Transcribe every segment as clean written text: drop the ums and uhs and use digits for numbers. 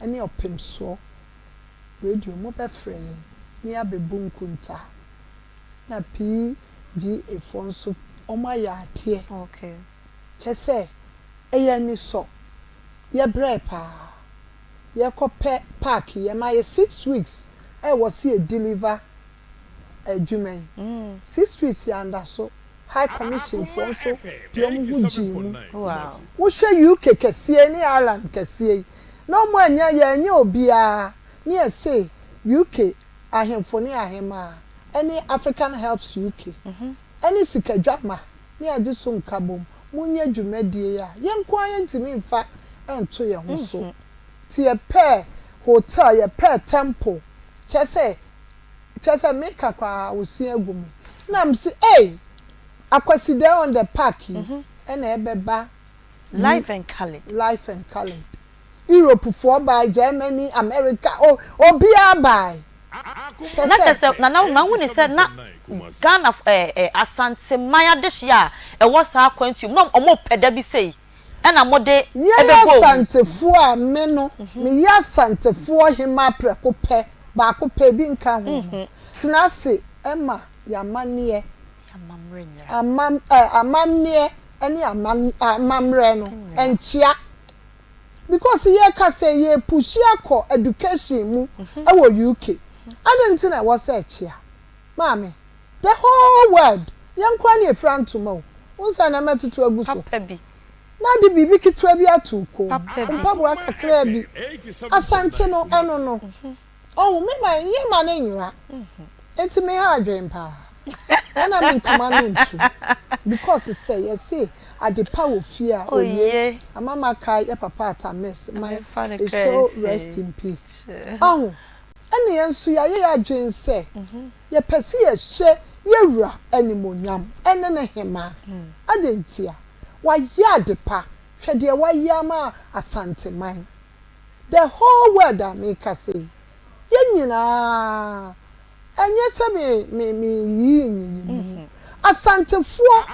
ene opemso radio mo be frɛ ni abebu nkunta na PGA fonso oma ya ate okay kese eya ni so ye brepa ye kope park ye ma ye 6 weeks e was here deliver adwuman 6 weeks ya nda so high commission for so the omuhuji wow wo hwe UK kese ni Ireland kese no mo anya ye anya obia ni say UK ahemfo ni ahema any African helps UK any sikadwama ni age so nkabom munye dwumadie ya yenko ayentimi mfa ento ye ho so ti ye pair hotel ye pair temple chese make akwa osi agumi na msi akwaside on the park and ebeba life and color Europe for by Germany America obia by na chese na woni se na Ghana asante maya this year e was a quantum no omo peda bi sei e na mode ebego asante fu a me no me ya asante fu hima preko pe ba ko pe bi nka ho sinase ema ya manie amamnie eni amamre no enchia because ye ka say ye push akọ education mu e wo UK adentin na was echia mami the whole world yankwa na efrantomo unsa na metutu aguso na di bibi kitwa bi atuko mpabo akakra bi asante no eno no oh me ma ye ma na nyura enti me ha adwen pa na me kama no ntu because say at the power fear oye amama kai e papa atames my so rest in peace oh ene yensu ya ye adwen say ye pese ye hye yewura animonyam ene ne hema adentia wa yadepa hwede wa yama asante man the whole world make say ye nyina enye se me yi asantefuo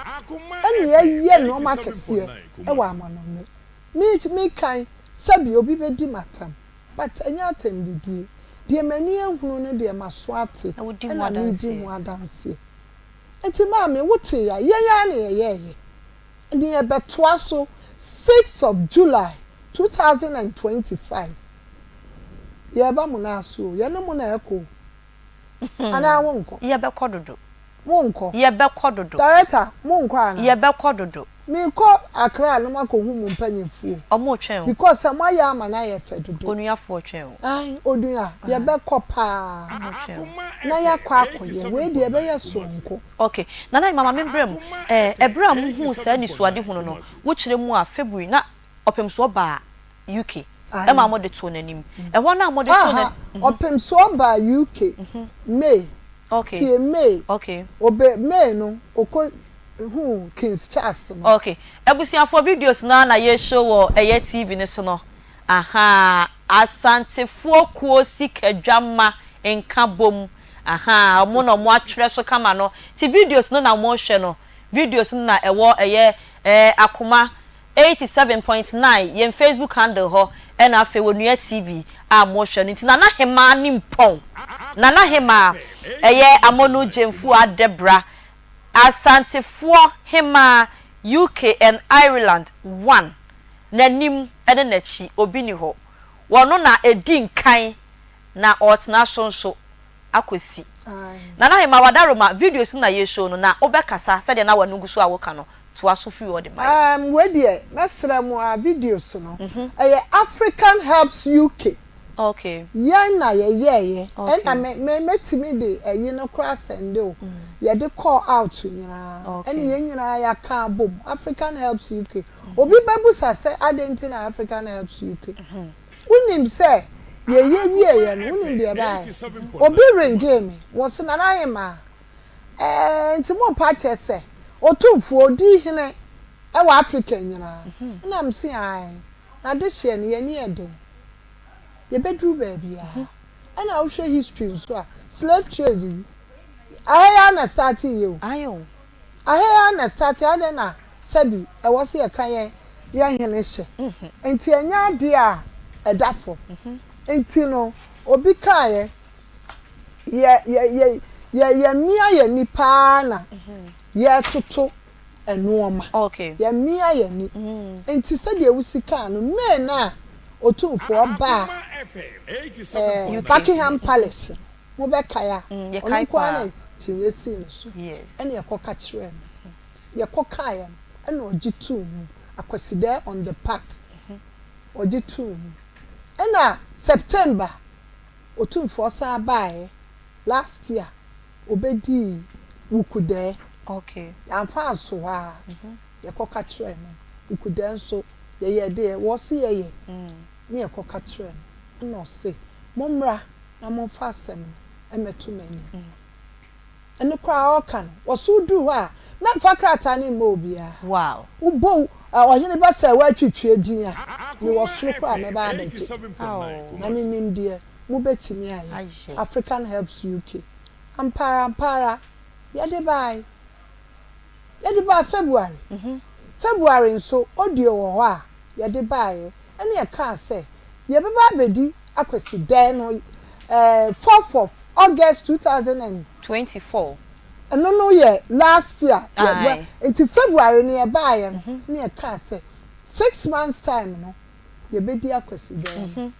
ene ye no makese e wa amano me kan sabi obi bedi matam but enye atem didie die mani ehunu no de maso ate na me di ho adanse enti ma me wote ya na ye ndi e betoa so 6th of July 2025 ye ba mu na so ye no mu na eko ana wonko ye be kododo wonko ye be kododo director monko ana ye be kododo me ko akra no mako hu mu mpanyimfuo omo twen because am ya ama na ye fedodo onuafo twen ai odua ye be kopa na ya kwa akoye we de be ye sonko okay nana mama membrem ebram hu sa ni suade hu no wo kire mu a February na opem so ba UK e ma mo de to nanim e ho na mo de to na opem so ba UK May okay tie May okay obe May no oko King's Charles no okay ebusia for videos na ye show wo eye TV ne so no aha asantefo kuo sikadwama enka bom aha omo no mo atwere so kama no ti videos no na mo hwe no videos na ewo eye Akoma 87.9 yen Facebook handle ho ena afi wonua TV a mo hwe no ti na hema ni mpon na hema eye amono jemfu adebra asantefo hema UK and Ireland 1 nanim ene nachi obi ni ho wono na edin kan na otna sonso akosi na hema wadaroma videos na ye show no na obekasa se de na wanugu so awoka no to aso fi wo de mai we de mesra mu a videos no African helps UK okay yan na ye and I metimi de eyi no cross send o ye de call out nyina and ye nyina ya ka bom African helps UK obi babusa say identity na African helps UK unim say ye wie no unim de bai obi ringe me was na na yema nti mo pa che say otumfu odi hene e wa Africa nyina na am say ai na de hye ne ye ni eden ye bedru baby and I will share history so slave trade I na start you ayo I na start na sabi e was here kan ye hene hye enti anya de a edafo enti no obi kae ye mia ye ni pa na ye toto enuoma ye mia ye ni enti se de wusika no me na otumfo ba Buckingham Palace mo be kaya onu kwa na tinye si no so ene ye koka kire no ye koka ye ene ogitu mu akwaside on the park ogitu mu ena September otumfo sa bae last year obedi wukude amfa so ha ye koka kire no wukude nso ye de wo se ye ne ye koka kire no no se momra na momfa asem emetu mani ene kwa okan wo so du ha memfa krata ne mo bia wow ubo ohene ba se wa twitwe din a me wo so kwa me ba abeje na me nim de mu betimi aye African Helps UK ampara ye de bai February February nso audio wo ho a ye de bai ene ye ka se ye be ba bedi akwesi dan no 4th of August 2024 no yeah last year into February near buy near car say 6 months time no ye bedi akwesi dan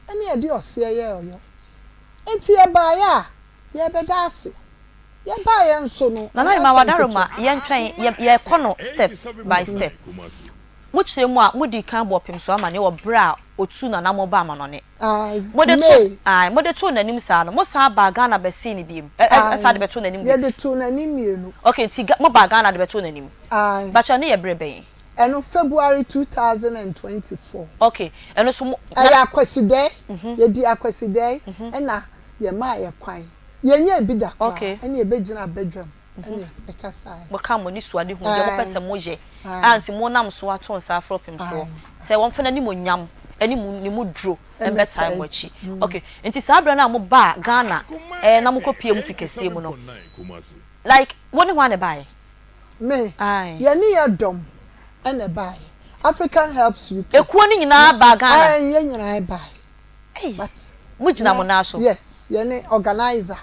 any ade ose ye oyo enti ye buy ya ye beda ase ye buy nso no na ma wadaroma ye ntwen ye kono step by step muchire mu a mudi kan bopim so amane wo bra otu na na mo ba amanone mode to nanim sa no mo sa ba Ghana be si ni biem sa de beto nanim ye de to nanim mienu okay ti mo ba Ghana de beto nanim ba cha ne ye brebe eno February 2024 okay eno so ya akweside ye di akweside ena ye ma ye kwan ye nya bi da kwa ena ye begina bedwam ene ekasa mo ka mo ni suade hu ye mo pese mo je anti mo nam so aton sa afropim so se won fa na ni mo nyam ani mu ni mu dro embe time wachi okay enti sa abra na mo ba Ghana na mo kopie mu fikese mu no like woni hwa ne bai me ye ni ye dom ene bai African Helps UK ekuo ni nyina ba Ghana ye nyina bai but mo gina mo na so yes ye ni organizer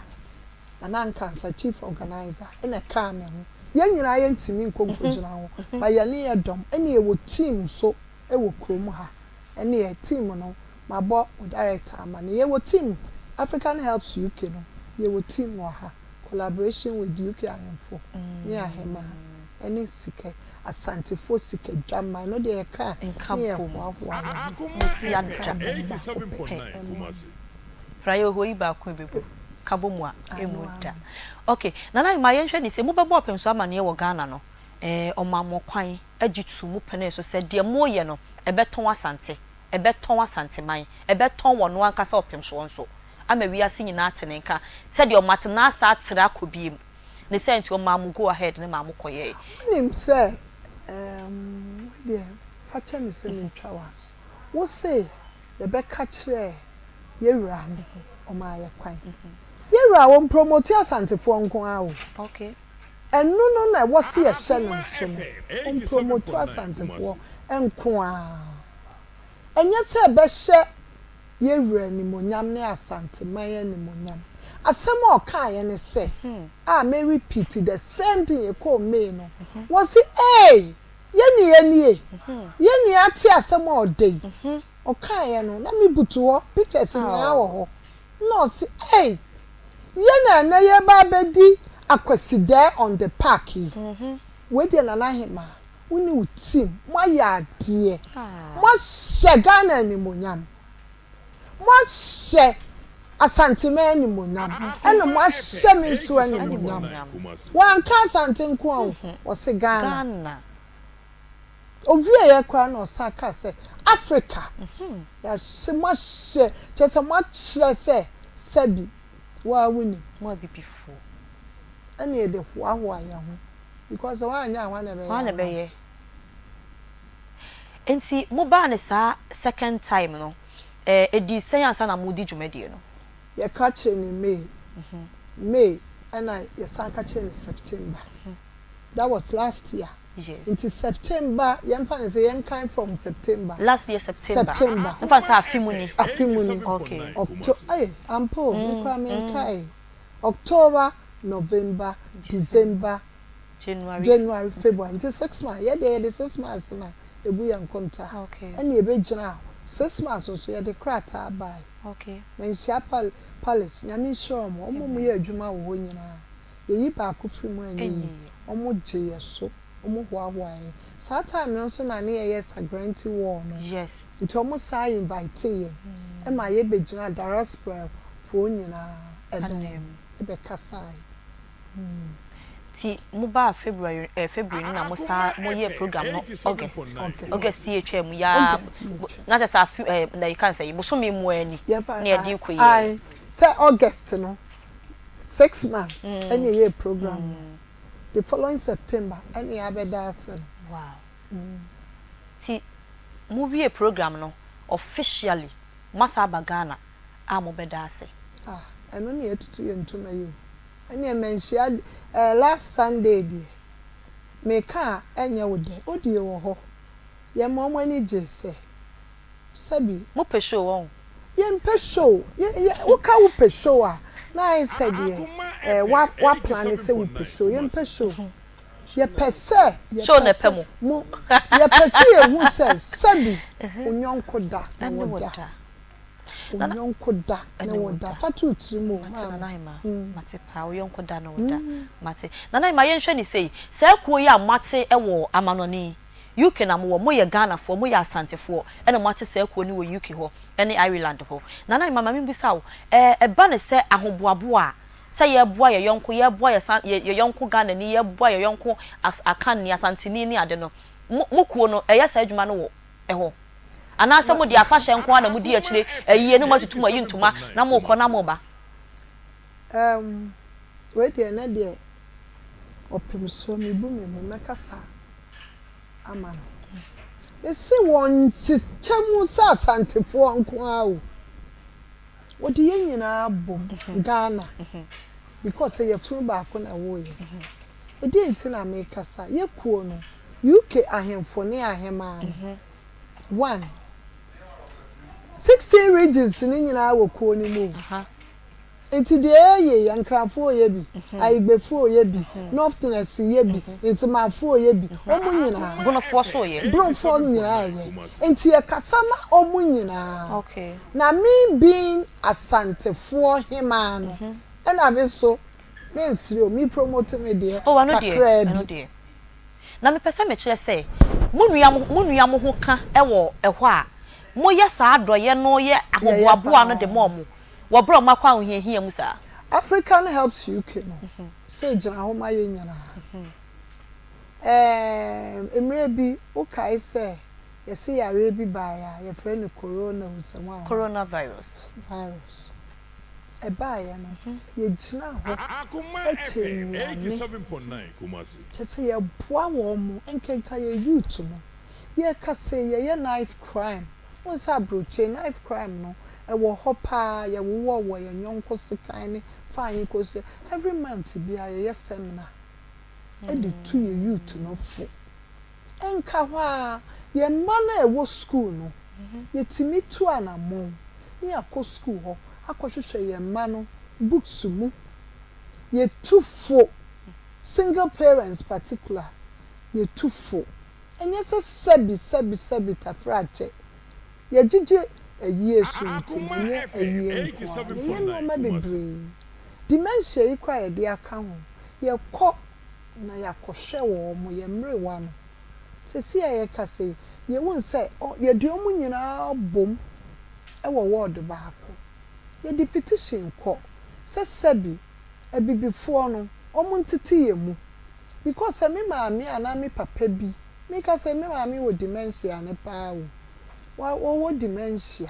anankansa chief organizer ene ka me ho ye nyina ye ntimi nkonkogina ho ba ye ni ye dom ene ye wo team so e wo krom ha ene ye team no mabo director amane ye wo team African Helps UK no ye wo team wo ha collaboration with UK ayemfo ni ahema ene sike asantefo sike dwama no de ye ka ye ho ti adja prayo hoyi ba ko bebu kabomwa emuda okay nana ma yenhwe ni se mo bebo opemso amane wo Ghana no omammo kwan agitu mu pene so se de mo ye no ebeton asante man ebeton wono ankasa opemso wonso ama wiase nyina atenenka se de omatena asa atira akobiem ne se enti omammo go ahead ne mammo koye nim se de facha mi se ntwawa wo se ye be ka kire ye wura no omaye kwan yewura won promote asantefo nko awo okay enu no na wo se ye hye no so on promote asantefo nko a enye se be hye yewura ni monyam ne asantemaye ni monyam asem o kan ye ne se me repeat the same thing e call me no wo se ye ni ati asem o dey o kan ye no na me butu ho pictures ni awo ho no se yena na ye ba bedi akwaside on the park we dey na hima uni utim mo ya de mo hye Ghana ni monyam mo hye asanteme ni monyam eno mo hye me nso ni monyam wan ka asante nko o se Ghana ovie ye kwa na osaka se Africa ya se mo hye chese mo kire se sabi wa wuni mo bibifo ene de hwa ya ho because wa anya wa na be ye enti mo ba ne sa second time no edi science na mo di dwumade no ye ka che ni May and ye san ka che ni September that was last year Yes. Into September, young fans say young kind from September. Last year September. September. In fact, Afimuni. Okay. October. Ampo. October, November, December, January, February. Into 6 months. Yeah, the 6 months now. The boy and contact. Okay. And you be now 6 months or so. Yeah, the crata buy. Okay. When Shapal Palace, Yami Shom, Omo ye adwuma wo nyina. Ye yi ba ko firi mu anyi. Omo je so. Omo hwa saa time no so na ne ye sagranti war no. Yes. Nti omo sa invite ye. E ma ye begina diaspora fo nyina e be kasai. Ti mo ba February na mo sa mo ye program no August ye twa mu ya na just na you can say mo so me mu ani na ye di ko ye. Say August no 6 months any year program. The following September, any abedassin. Wow. See, movie a program no officially. Masaba Ghana, amo bedase. I don't need to you into my you. And you mentioned last Sunday, dear. Make car and you would there. Oh, dear, oh, your mom when you just say, Sabi, Mupe show on. Yen pesho, what can we show? Na I said ye what plan is say we pursue yen pesho ye pese show na pemo mo ye pese ye hu say sabi onyonko da na woda onyonko da na woda fatu utrimo mate pa onyonko da na woda mate na na ma yen hwe ni say kuo ya mate ewo amanoni UK na mo ye Ghana for mo ye Asante for ene mo ate se kuo ni wo UK ho ene Ireland ho na na mama mi bisa wo ba ne se ahoboabo a se ye boa ye yonko ye boa ye yonko Ghana ni ye boa ye yonko akan ni Asante ni ade no mo kuo no ye sa adwuma no wo ho ana se mo di afa hye nko na mo di akire ayiye ne mo tutum ayi ntuma na mo kɔ na mo ba we de na de opem so mi bu mi mo mekasa ama no me si won chitemu sa Asantefo nko awo wodi ye nyina bom Ghana because ye funu ba ko na wo ye edi nti na me kasa ye kuo no UK ahemfo ne ahema 1 16 regions ni nyina wo kuo ni mu enti de ye yankrafo ye bi aigbefo ye bi northerners ye bi nsimafo ye bi omu nyina bonofo so ye bonofo nyina ye enti ye kasama omu nyina okay na me being Asantefo hema no na be so me nsiri o me promote me de no de na me pesa me kire say munua mo ho ka ewo eho a mo ye sa adoye no ye ahoboabo no de mo wabro makwa ohihia mu sa African helps UK no say jina ho ma ye nyana emre bi o kai say ye say yare bi ba ya ye frɛ no coronavirus e ba ya no ye jina ho Akoma 87.9 Kumasi te say ye boa wo mu enkenka ye youth no ye ka say ye knife crime won sa broche knife crime no e wo hopa ye wo ye nyonko sekan ni fine ko say every month bia ye seminar e de to ye youth no fo enka hwa ye mma na e wo school no ye timi to anamon ni akọ school ho akọhwehwe ye mma no books mu ye too fo single parents particular ye too fo enye se sebi tafrache ye jije Yesu ntinye ayi nko ye no ma bebre dementia yi kwa ye de aka ho ye kɔ na ya kɔhwɛ wo mo ye mrewa no sesi ye kase ye won sɛ ye de omu nyina bom e wo ward baako ye di petition kɔ sɛ sebi abibifo no omu ntete ye mu because me maame ana me papa bi me ka sɛ me maame wo dementia ne pa wo dementia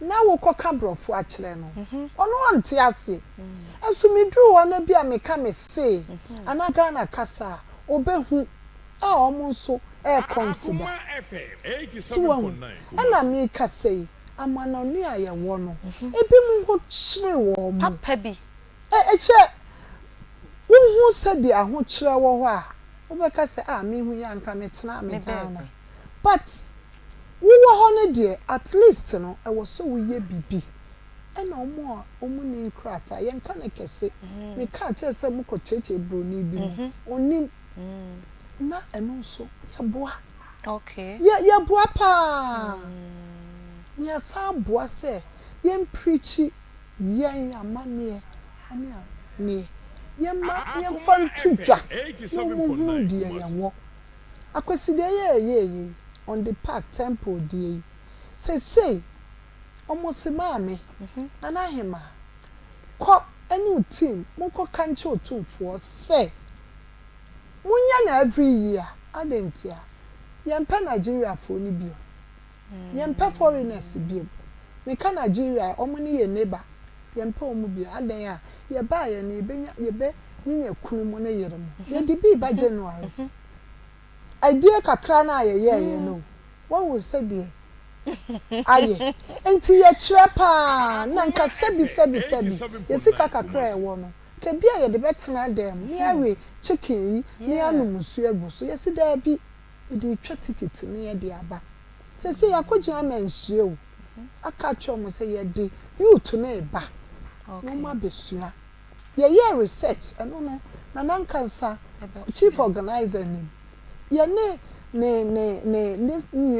na wo koka brofo a kire no ono onte ase enso midru wo na bia me ka me se ana Ghana kasa obehu a omo nso e consider ana me ka sei amanonu a ye wo no ebi mu ho kire wo mo papa bi che wo hu se de aho kire wo ho a Obeka say me hu ya nka metena me Ghana. But we were on there at least no I was so we bibi. And no more omuni nkrata yen ka na kese me ka che se mu ko cheche broni bi onim na eno so ya boa. Okay. Ya boa pa. Nya sa boa se yen preachi yen amane ania ni yen fan tuja no dia ya wo akwesi de ye on the park temple dia say almost maame Anahema ko any team monko kanche otumfo say munya na every year adentia yempa Nigeria for ni bio yempa foreigners bio me ka Nigeria omuni ye neighbor yempa omu bio aden a ye ba ye na ebenya ye be nyinya kunu mu na yerem ye di bi ba January idea kakra na ye no one will say there aye enti ye trepa na nka sebi yesika kakra e wo no ke bia ye de betena dem ni awe chicken yi ni anumusu egu so yesi da bi e de twa ticket ni ye de aba se yakogya manhie o aka twom se ye de youth na eba no ma besua ye research eno no na nankansa chief organizer ni ye ne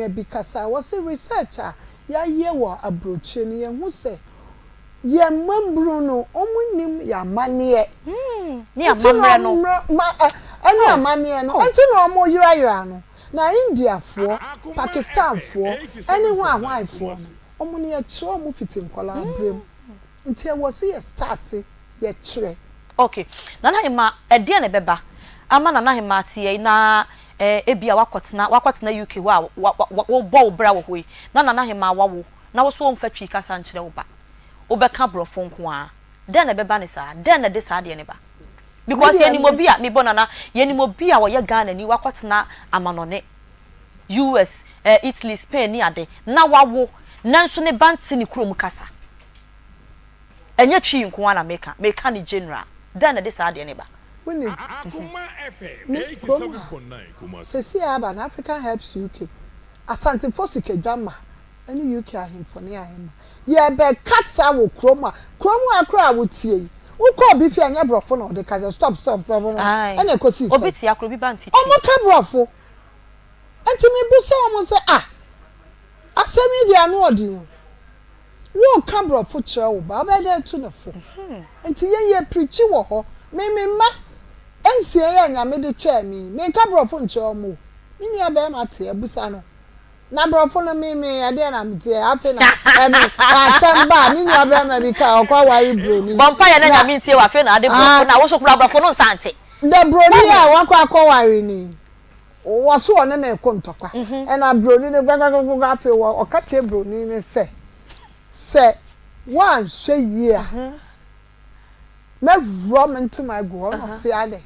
bikasa was a researcher ya ye wo abroche ni ye hu se ye mambru no omunim ya mane ni amamre no ani amane no enti no omo yira no na India fo Pakistan fo ani hu ahwan fo omuni ye kire omu fitin kola brem enti e was ye start ye kire. Okay nana hima ede na beba ama nana hima tie na ebia wakotena UK wo bo bra wo hoi na nana hima wawo na wo so mfatwi kasa nkyere wo ba obeka brofo nko a den na beba ne sa den na de sa de ne ba because yenimobia me bonana yenimobia wo ye Ghana ni wakotena amanone US Italy Spain ni ade na wawo nanso ne banti ni krom kasa enye twi nko a na meka ni general den na de sa de ne ba Wini Akoma FM 87.9 Kumasi. Sesi aba na African Helps UK. Asante Fosike Jama any UK ahemfo ne ahema. Ye be kasa wo kroma. Kroma akra wo tie. Uko bi fi anya brofo no de kasa stop. Ene ekosi se. Obi ti akro bi banti. Omo ka brofo. Enti me bu se omo se asemi dia no odi. Wo ka brofo kire wo ba ba de tu ne fo. Enti ye preach wo ho. Me ma ensie ya nyame de che me ka brofo nche omo mini aba ma te abusa no na brofo no me ade na mte afi na asamba mini aba ma bi ka okwa wari broni bompa ya na nyame ntie wa afi na ade brofo na wo so kura brofo no nsante de broni a wakwa wari ni wo so one na ekontokwa e na broni ne gagaga afi wo okate broni ne se one hwe year me rom into my go on see ade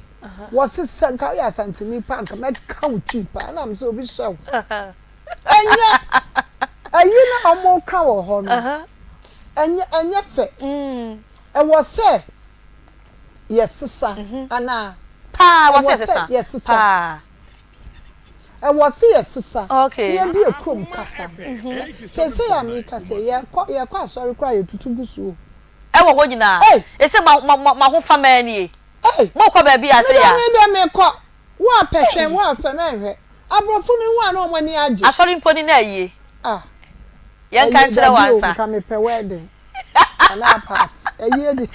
was it sanka ya santini panka me count cheaper na am so obi show enya ayi na omo ka wo ho no enya fe e was say yes sisa ana pa was sisa yes sisa e was yes sisa okay ye di ekrom kasa se ya mi kasa ye kwa sorry kwa ye tutugusu ewo go nyina ese ma ho fama ni mo kwa ba bi ase ya me de me ko wo petwen wo afa na hwe abrofo ni wo na omani age asori mponi na aye yan kan tire wansa ka me pe wedding ana part aye di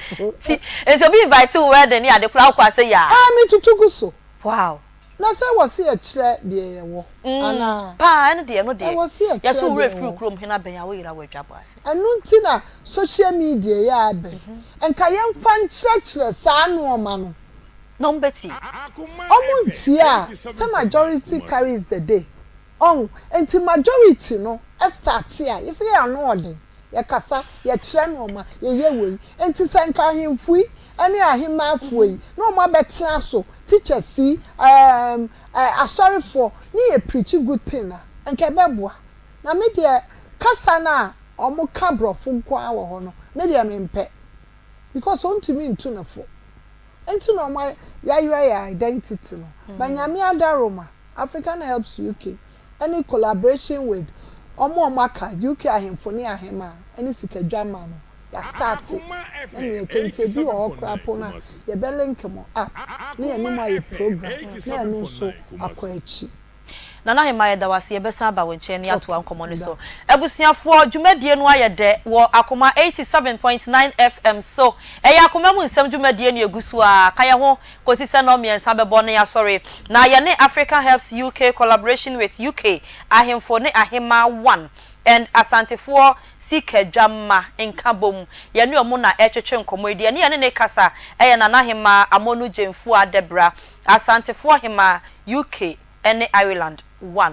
ese obi invite wo wedding ni ade kura kwa ase ya me tutuguso wow na say was here kire de ye wo ana pa no de was here yes wo refri krom hina ben ya wo yira wo dwabo ase anunti na social media ya abe enka ye fan chire sa no ma no nombeti omunti a some majority carries the day enti majority no start here you see ya no ode ya kasa ya kire no ma ye wei enti senka hemfui ani ahemafui no ma betia so teacher see sorry for ni e preach good thing na enka beboa na me de kasa na omo ka brofo kwa wo ho no me de me mpe because on to me ntu na fo enti no my ya identity no banyame adaroma African Helps UK any collaboration with omo maka UK ahemfo ne ahema any sikadwama no ya start and ye tente bi o krapo na ye be link mo app na ye no my program na ye no so akwachi Nana Hema da wase yebesa ba wenche ne ato ankomo ne so ebusuafo dwumadie no ayede wo Akoma 87.9 FM so eya Akoma mu nsem dwumadie ne egusu a kaya ho koti se no miensa bebo ne ya sorry na ye ne African Helps UK collaboration with UK ahemfo ne ahema 1 and asantefo sikedwama enkabom ye ne omo na etwetwe nkomo edi ne ye ne kasa eye Nana Hema amonu jemfu adebra asantefo hema UK ene Ireland 1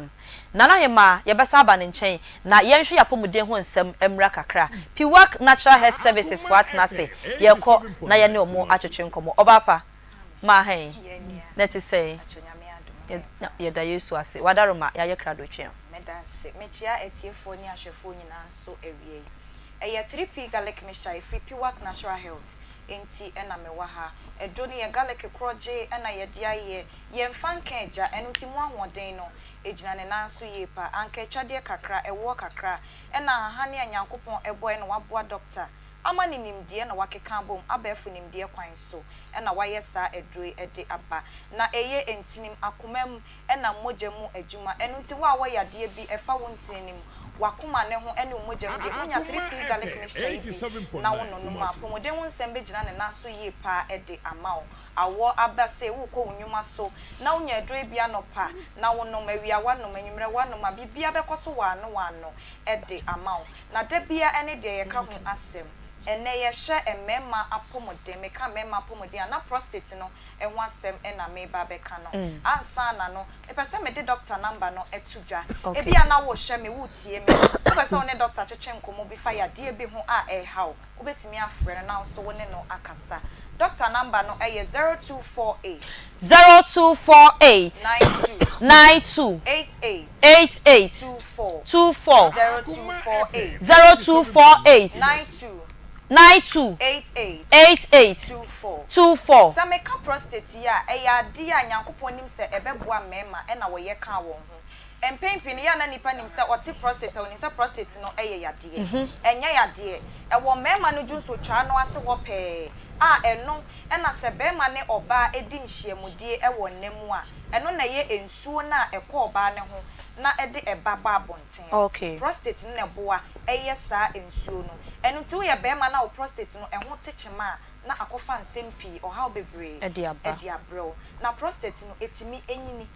Nana Hema yebesa ba ne nchen na yenhwe yapomuden ho nsem emra kakra Piwak Natural Health Services for atnase yekọ na ye ne omo atwetwe nkomo obapa ma hen let us say ye da Yesu ase wadaroma ya ye krado twen medase mechia etiefo ni ahwefo nyina so ewie eye 3p garlic mixture free Piwak Natural Health enti ena mewa ha edo ne ye garlic kroje ena ye dia ye mfanka eja enu ti mu ahoden no ejina ne nanso ye pa anka twade kakra ewo kakra ena ha ne anyankopon eboy no waboa doctor ama ne nimdie na wakeka bom abafu nimdie kwan so ena waye sa edro ede aba na eye entinim akomam ena mogyamu adwuma enu ti wa yade bi efa wontinim wakuma ne ho ene mogyamu de unya 3p garlic mixture bi na wono no ma pomode ho nsem be gina ne nanso ye pa ede amao awo abase wo ko unwuma so na unya edro bia no pa na wono mawia wano manyimre wano ma bibia bekoso wano ede amao na da bia ene de ye ka ho asem ene ye hye emema apomode meka mema apomode na prostate no enho asem ena me ba beka no ansa na no epese me de doctor number no etudwa ebia na wo hye me wutie me epese one doctor twetwe nkomo bi fa ya de bi ho a haw obetimi afre na so wone no akasa doctor number no 0248 92 88 24 0248 92 88 24 Sameka prostate ya eya dia nyankopon nim se ebeboa mema e na wo ye ka won ho empempin ya na nipa nim se oti prostate onim se prostate no eye yade enya yade e wo mema no junso twa no ase wo pe eno ena se bema ne oba edi nhyiamudie e wo nemu a eno na ye ensuo na ekọ oba ne ho na ede ebaba abonten okay prostate ne boa eye sa ensuo no enu ti wo ye bema na wo prostate no eho techema na akofa nsempi oha obebre edi abro na prostate no etimi enyini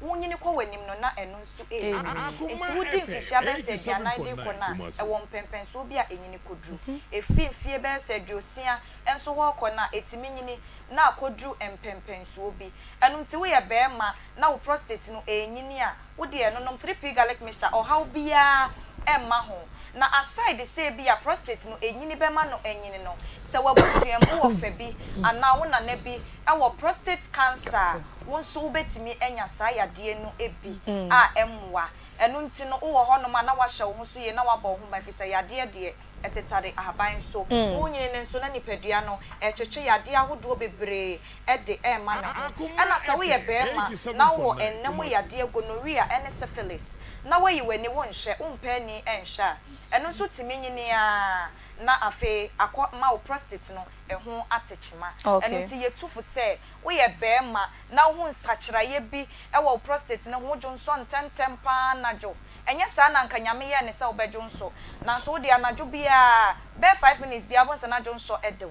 wonyini kwa wanim no na eno nso enti wodi mfihia bense dia na de ko na ewo mpempenso bi a enyini kodru efie bense diosia enso wo ko na etimi nyini na akodru empempenso bi enu ti wo ye bema na wo prostate no enyini a wodi eno nom 3p garlic mixture oha obia emma ho na aside say bi a prostate no enyini bema no enyini no se wabusuemu ofa bi ana wona na bi ewo prostate cancer wonso ubetimi enya sa yade no ebi a emwa enu nti no wo ho no ma na wahye wo so ye na wabɔ ho ma fi se yade de etetare ahaban so wonyine ne nso na nipadua no etwetwe yade ahodo bebre ede ema na ho ana sa wo ye bema na wo ennem yade gonorrhea ene syphilis na wo yi wani wo nhye umpa ni enhya enu nso timi nyini a na afe akoma wo prostate no eho atechima enu ti yetufu se wo ye bema na ho nsakiraye bi e wo prostate no ho dwonso ntentempa najo enye sa na nka nyame ye ne se obejo nso na so de anajo bia be 5 minutes bia bon se na dwonso edew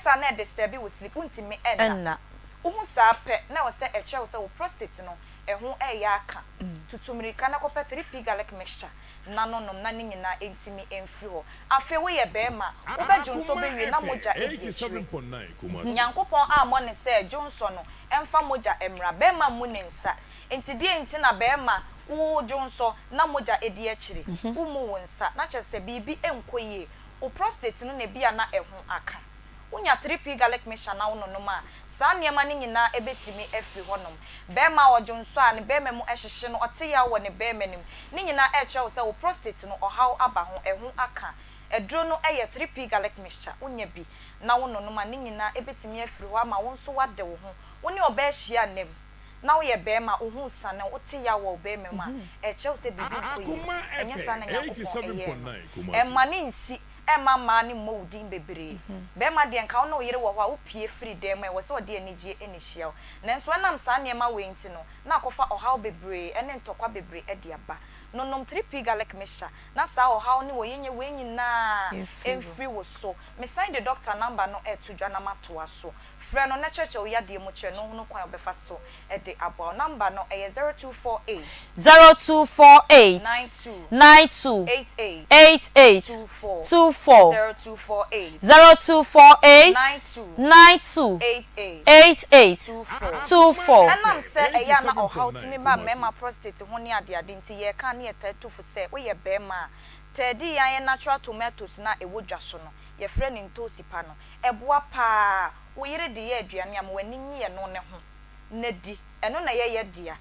sa na disturb wo sleep untimi enna wo sa pe na wo se eche wo se wo prostate no eho eya aka tutumirika na kope 3p garlic mixture nanonom na ni nyina entimi emfiri ho afe wo ye bema wo be dwonso bewie na moja 87.9 nyankopon amo ne se dwonso no emfa moja emra bema mu ne nsa enti die enti na bema wo dwonso na moja edi akire wo mu wonsa na kyese bibi enkoye o prostate no ne bia na eho aka unya 3p garlic mixture na wono no ma sa niema ni nyina ebetimi efri honom bema wodwonso a ne bema mu ehyehye no ote ya wo ne bema nim ni nyina eche wo se wo prostate no ohaw aba ho eho aka edro no 3p garlic mixture wonya bi na wo no no ma nyina ebetimi afiri ho ama wo nso wade wo ho woni obehia nem na wo ye be ma ohu sane wo te ya wo be me ma chew se bibi ko yi enye sane nya ko e ma ni nsi Emma mani molding bebre. Bema de nka no yere wo ho a wo pie free dem e wo se ode anigye enihia. Nanso anam sa niema wenti no na akofa ohaw bebre ene ntokwa bebre e de aba. Nonom 3p garlic mixture na sa ohaw ni wo yenye wenyi na emfree wo so. Me sign the doctor number no e to dwana matoa so. Frɛ no na cheche wo yade mu kye no hono kwan obefa so e de aba. Number no e 0248 92 88 24 0248 92 88 24 Anam se eya na ohaw timi ba mema prostate ho ne ade ade nti ye ka ne ye tatufu se wo ye bema tedi yan natural tomatoes na ewo dwa so no ye frɛ ne ntosi pa no eboa pa wo yire de ye aduane am wani nyi no ne ho na di eno na ye dia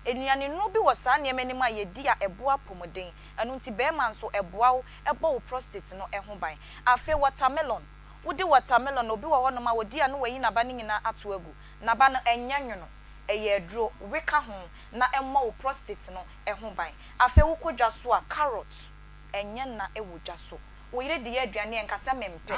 enuane no bi wo sa ne mani ma ye dia eboa pomoden eno nti be man so eboa wo ebo wo prostate no ho ban afi watermelon wodi watermelon obi wo no ma wo dia no wayi na ba ne nyina ato agu na ba no enya nwono eye adro weka ho na emma wo prostate no ho ban afi wo kodwa so a carrot enya na ewo dwa so wo yire de aduane enkasa mempe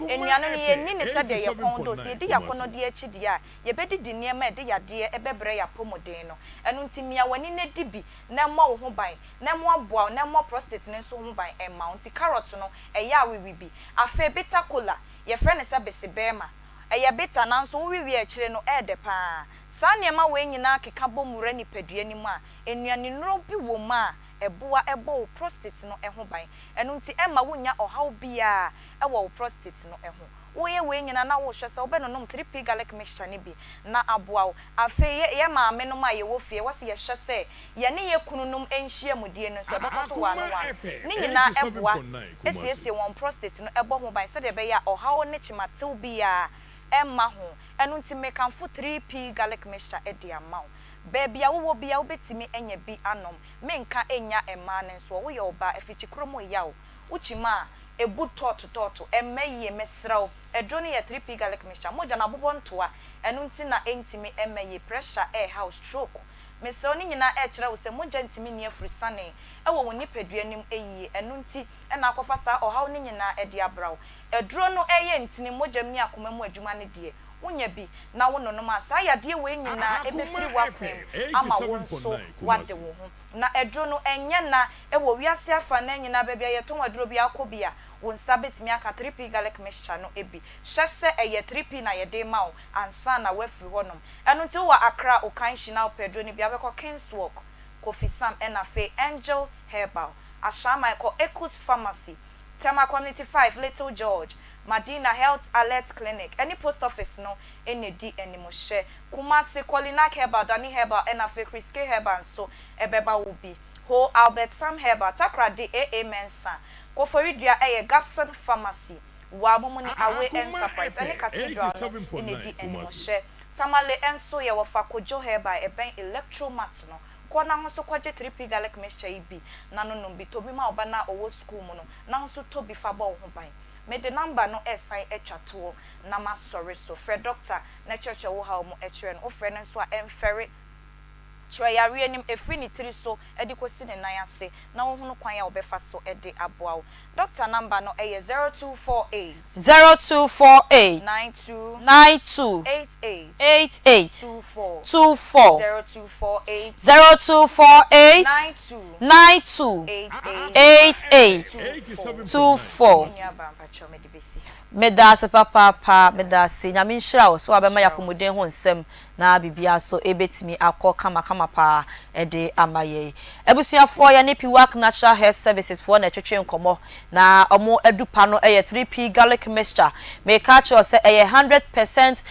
enuane ne ye ni ne sade ye kondo se de yakono de achi de a ye bedi di niema de yade ebebre ya pomoden no enu ntimia wani ne dibi na emma wo ho ban na emma aboa na emma prostate ne so ho ban emma nti carrot no eya awiwi afa bitter cola ye frɛ ne se besebema eya bitter na nso wo wiwi a kire no de pa sa niema we nyina keka bomura ni padua ni mu a enuane nro bi wo ma eboa ebo prostate no ho ban enu nti emma wonya ohaw bia ewo prostate no ho wo ye we nyina na wo hwese wo be no nom 3p garlic mixture ne bi na aboa wo afi ye maame no ma ye wo fie wo se ye hwese ye ne ye kununum enhia mudie no so ebeka so wa no wa ni nyina eboa esiesie won prostate no ebo ho ban se de be ya ohaw ne chimatew bia emma ho enu nti mekanfo 3p garlic mixture e de amaw baby awo bia wo betimi enya bi anom menka enya ema ne so wo ye oba afichi kromo yawo uchima ebu tototo emaye mesraw edro ne ye 3p garlic mixture moja na bobo ntoa enu nti na entimi emaye pressure air house stroke mesraw ni nyina e kire wo se moja ntimi ne afrisane ewo woni padua nim eyi enu nti na akofa sa ohaw ni nyina e de abraw edro no eye ntini moja mni akoma mu adwuma ne de wonya bi na wo no ma sa yade we nyina ebefiri wakwem ama wo nso wade wo ho na edro no enye na ewo wiase afa na nyina bebia yeton adro bi akobia wo nsa betimi aka 3p garlic mixture no ebi hwese eye 3p na yede ma wo ansa na wafiri honom eno nti wo akra o kan shina pedro ni bia beko Kingswalk Kofi Sam enafe Angel Herbal ashama ko Ecos Pharmacy Tema Community 5 Little George Madina Health Alert Clinic any post office no any di animoshe Kumasi Kolina Herbal Dani Herbal enafe Chriske Herbal so ebeba will be Ho Albert Sam Herbal Takra di AA Mensa Koforidua eye Gapson Pharmacy Wabumuni Awe Enterprise any cathedral any di animoshe Tamale enso ye wofa Kojo Herbal eben electromat no kona nso kwaje 3p garlic mixture ibi na no no bi tobi ma oba na owo school mu no na nso tobi fa ba ho ban me the number no esan etwato na ma sorry so Fred doctor na church wo ha mo ekire no ofre no nso a emfere chwe yare anim efri ni tiri so edikosi ne nan ase na wo hunu kwan ya obefa so ede aboa doctor number no eye 0248 92 88 24 0248 92 88 24 medase papa medase nyame nhira wo so abema yakomuden ho nsem na bibia so ebetimi akọ kama pa ede amaye ebusuafo ya ne Piwak Natural Health Services for na twetwe nkomo na omo edupa no eye 3p garlic mixture make sure say eye 100%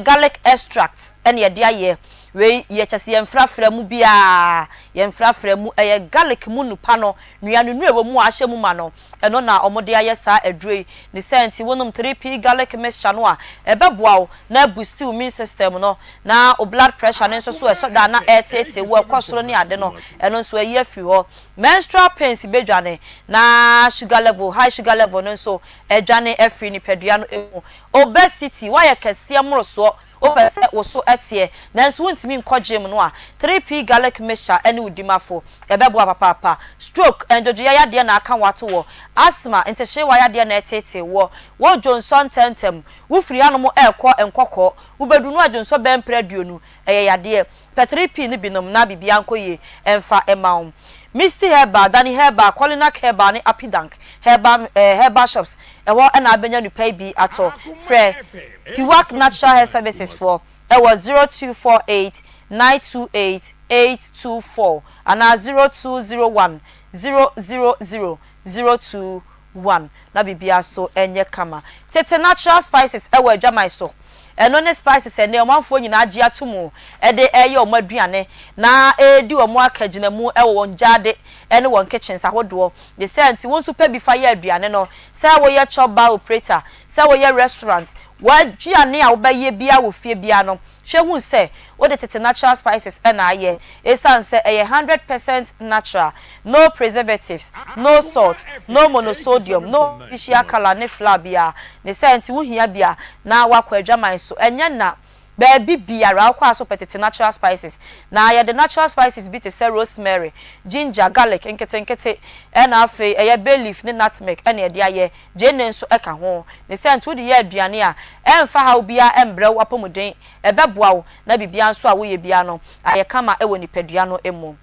garlic extract ene ye dia ye we ye chese ye mfrafra mu bia ye mfrafra mu garlic mu nupa no nuanu nu ewo mu ahye mu ma no eno na omode ayesa adroi ne senti wonum 3p garlic mixture no a ebeboa na boost immune system no na o blood pressure ne so eso da na etete wo kwosoro ne ade no eno so ayi afi ho menstrual pains bedwane na sugar level high sugar level no so edwane afi ni pedua no emu obesity why kese moroso o pese wo so etie nanso wontimi nkogye mu no a 3p garlic mixture ene udimafo ebeboa papa stroke enjojo ya de na aka wato wo asthma entehye wa ya de na etete wo Johnson tentem wo firi anom ekọ enkokọ wo bedu no ajonso bempraduonu ya de 3p ni binom na bibia nkoye emfa emaum Misty Herba, Danny Herba, Colinak Herba, ni Apidank, Herba shops. Ewa na abenya nu pay bi ato. Fre, Piwak Natural Health Services for. Ewa 0248 928 824 and 0201 000 021. Na bibia so enye kama. Tete Natural Spices ewa edwamai so. Eno ne spices ene omanfo nyina agi atomu ede eye omaduane na edi omo akagina mu ewo wonjade ene won kitchens ahodo the sent won super bi fire aduane no say wo ye chop bar operator say wo ye restaurant wa duane a wo ba ye bia wo fie bia no hwe say wo the tete natural spices na aye esan say 100% natural, no preservatives, no salt, no monosodium, no fishy color ne flabia ne sent wo hia bia na wakwa adwaman so enya na baby biara akwa so petete natural spices na ya the natural spices be to say rosemary, ginger, garlic nkete na afi bay leaf ne nutmeg na ye de aye jene nso eka ho ne sent wo de ye aduane a emfa ha obia embre wapomuden ebeboa wo na bibia nso a wo ye bia no aye kama ewo nipadua no emu.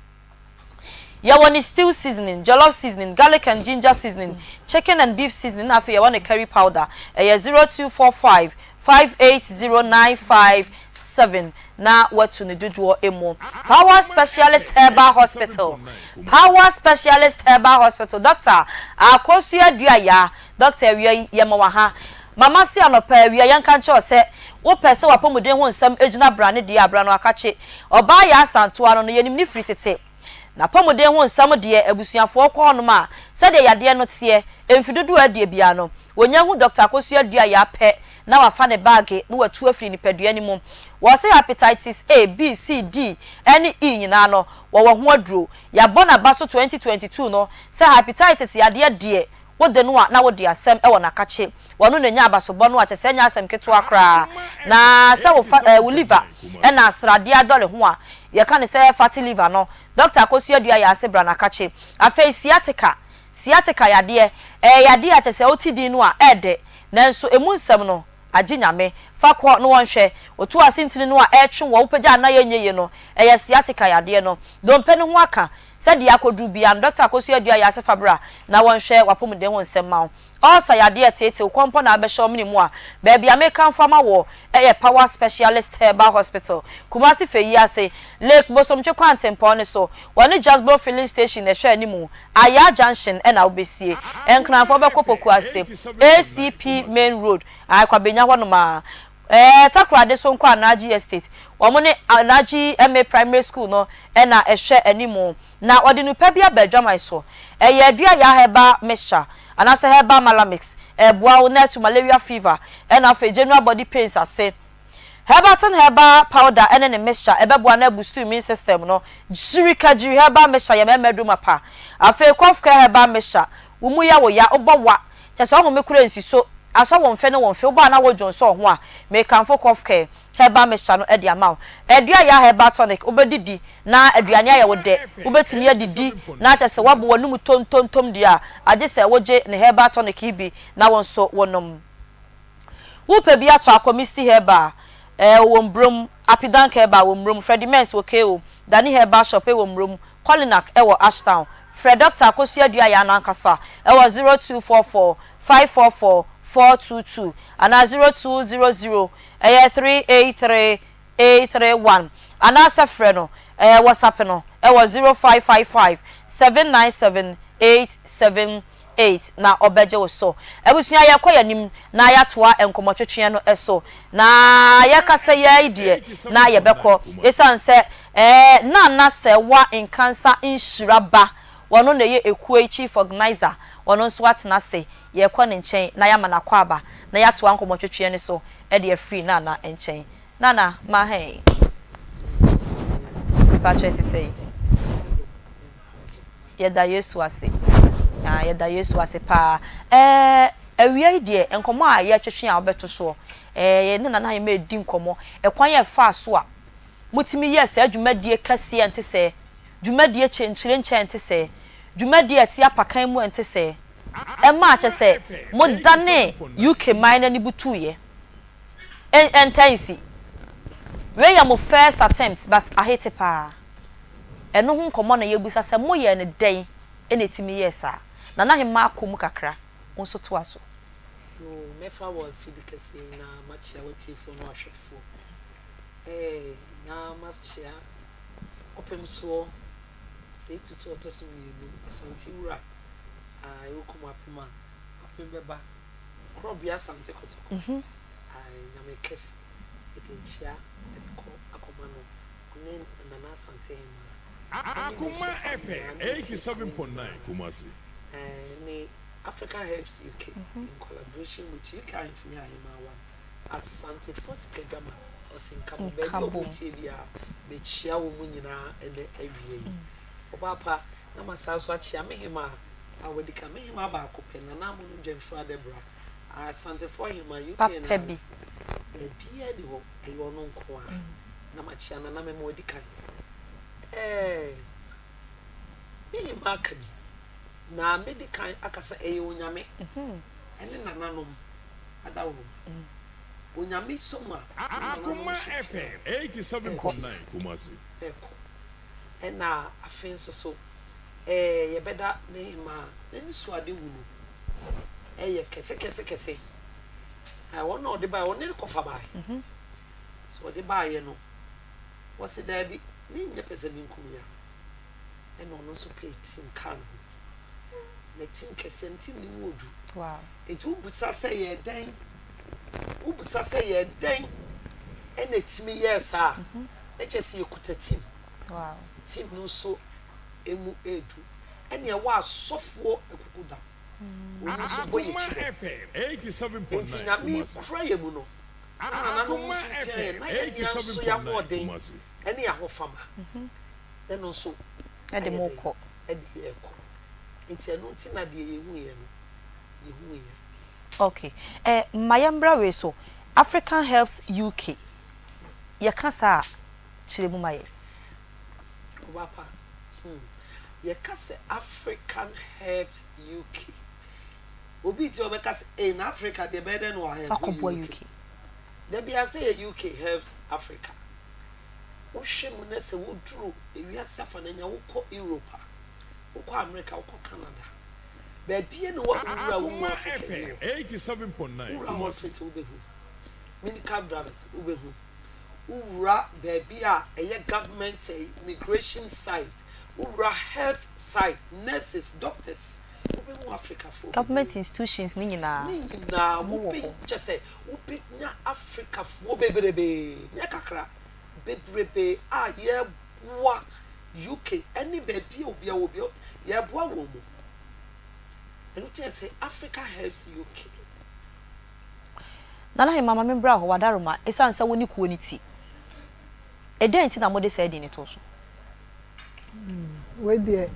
Ya want stew seasoning, jollof seasoning, garlic and ginger seasoning, chicken and beef seasoning. Afi ya want curry powder. 0245 580957. Na watu ni duduo emo. Power Specialist Herbal Hospital. Power Specialist Herbal Hospital. Doctor, akosu ya dua ya. Doctor we ya mawaha. Mama si anopa we ya nkancho se wo pese wapomuden ho nsam ejuna brane de abra no akache. Oba ya asanto ano no yenim ni free tete. Na pomode ho nsam de abusuafo ko hono ma se de yade no tie emfidudu ade bia no wonya hu Dr. Akosu adua ya pe na wafa ne bag no watu afiri ni padua ni mum wo se hepatitis A B C D any E nyina no wo ho aduro ya bona baso 2022 no se hepatitis yade de wo de no na wo de asem e wona kache wono na nya abasobo no ache se nya asem keto akra na se wo liver e na asrade adole ho a ye kan se fatty liver no Dr. Akosu adua ya ase bra na kache afa sciatica yade yade ache se otidi no a ede nanso emu nsem no aginyame fa ko no wonhwe otu asintini no a etwe wo pagya na yenye no eye sciatica yade no dompe no ho aka se de akodu bia Dr. Akosu adua ya ase fabra na wonhwe wapomden ho nsem ma osa yade tete kwompo na abehyo minimu a baby American farmer wo Power Specialist Herbal Hospital Kumasi feyi ase Lake Bosomtwe kwantempo ne so woni Jasbo filling station ehwe animu Aya Junction na obesie enkranfo bekopoku ase ACP Main Road akwa benya hono ma takrade so nkwa Anaji Estate womo ne Anaji MA Primary School no na ehwe animu na odinu pa bia badwamai so adua ya herbal mixture anase herbal malamix boa na to malaria fever and afa general body pains ase herbal powder and ne mixture ebeboa na boost immune system no jirika jiri herbal mixture ya memedu mapa afa cough care herbal mixture wumu ya wo ya obowa chese ho mekura nsiso aso won fe ne won fe oba na wo jonso ho a me kan for cough care herbal mixture no edi amount edua ya herbal tonic obedidi na aduane ya wo de obetimi adidi na chese wabo wonum tontontom dia age se woje ne herbal tonic ibi na wonso wonom wo pe bia to akomisti herbal wombrom apidank herbal wombrom Freddy Mens okeo Dani herbal shop wombrom Colinak ewo Ashtown Fred Dr. Akosu adua ya na nkasa ewo 0244 544 422 and 0200 383 831 and asa freno WhatsApp no 0555 797 873 8 na obeje wo so ebusua ye koya nim na ya toa enkomotwetwe no eso na ya kasa ya idie na ye beko esanse na se wa in cancer insuraba wono na ye Akua chief organizer wono so atena se ye kwa ne nchen na ya manakwa aba na ya toa enkomotwetwe ne so e de free na enchen nana ma hey Patrick say ye da Yesu ase ye da Yesu ase pa awia ide enkomo a ye twetwe a obeto so ye ne nana ye ma di nkomo ekwan ye fa so a mutimi yes adwumadie kase ente se dwumadie chenchire nche se dwumadie atia pakan mu ente se ma ache se modane UK mine ni butu ye entensi we ya mo first attempt but I hate pa eno hu nkomo na ye busa se mo ye ne den enetimi yes a na hema akom kakra nso to aso no mefa wo fidikase na machia wati fo no ahwefo na machia opem so sei tutu otoso yelu asante wura yokum apema opem beba krobia asante kotoko na me kesi edenchia eko akoma no ne na asante Akoma FM 87.9 Kumasi. The African Helps UK in collaboration with UK Info Himawa as Santa Fosikegama or Sinkabo Tibia, Bechia Wumina and the AVA. Obapa, Namasaso Chiamehima, I would become him about Copen and Namu Jenfra Debra. Santa for him, UK and Pebby. A Piano, a Yonon Kwa, Namachana Namemodica. Me Makabi. Na medical akasa onyame ene nananom adawo onyame soma Akoma FM 87.9 Kumasi ena afen so ye beda me ma nani suade wunu ye kese wona ode ba wona kofa ba so ode ba ye no wose da bi me nya pese mi nkum ya ena ono so pe team kan na team kesenti ni modu wow etu busa say ye den ubusa say ye den ena timi yes a na chese ekuta team wow team no so emu edu ena ye wa asofo ekukuda oni so boye FM 87.9 enti na mi kra ye mu no Akoma FM 87.9 ena ya hofama ena so ede moko ede eko enti eno ntina de yehu ye no okay mayambra we so African Helps UK ye kasa chiremu maye wapa ye kasa African Helps UK obi ti obekasa in Africa the better no help UK there be I say UK helps Africa wo hwemu na se wo duro ewiase afa na nya wo ko Europe wo America wo Canada baby no wa wura wo FM 87.9 hospital behu medical drivers behu wura baby a eye government immigration site wura health site nurses doctors behu Africa for government institutions ni nyina wo be just say wo be nya Africa for bebrebe nya kakra bebrebe a ye wa UK any baby obi ye boa wo mu and you say Africa Helps UK nana he mama me bra ho wadaroma esansa woni kuo ni ti edenti na mode say di ni to so where the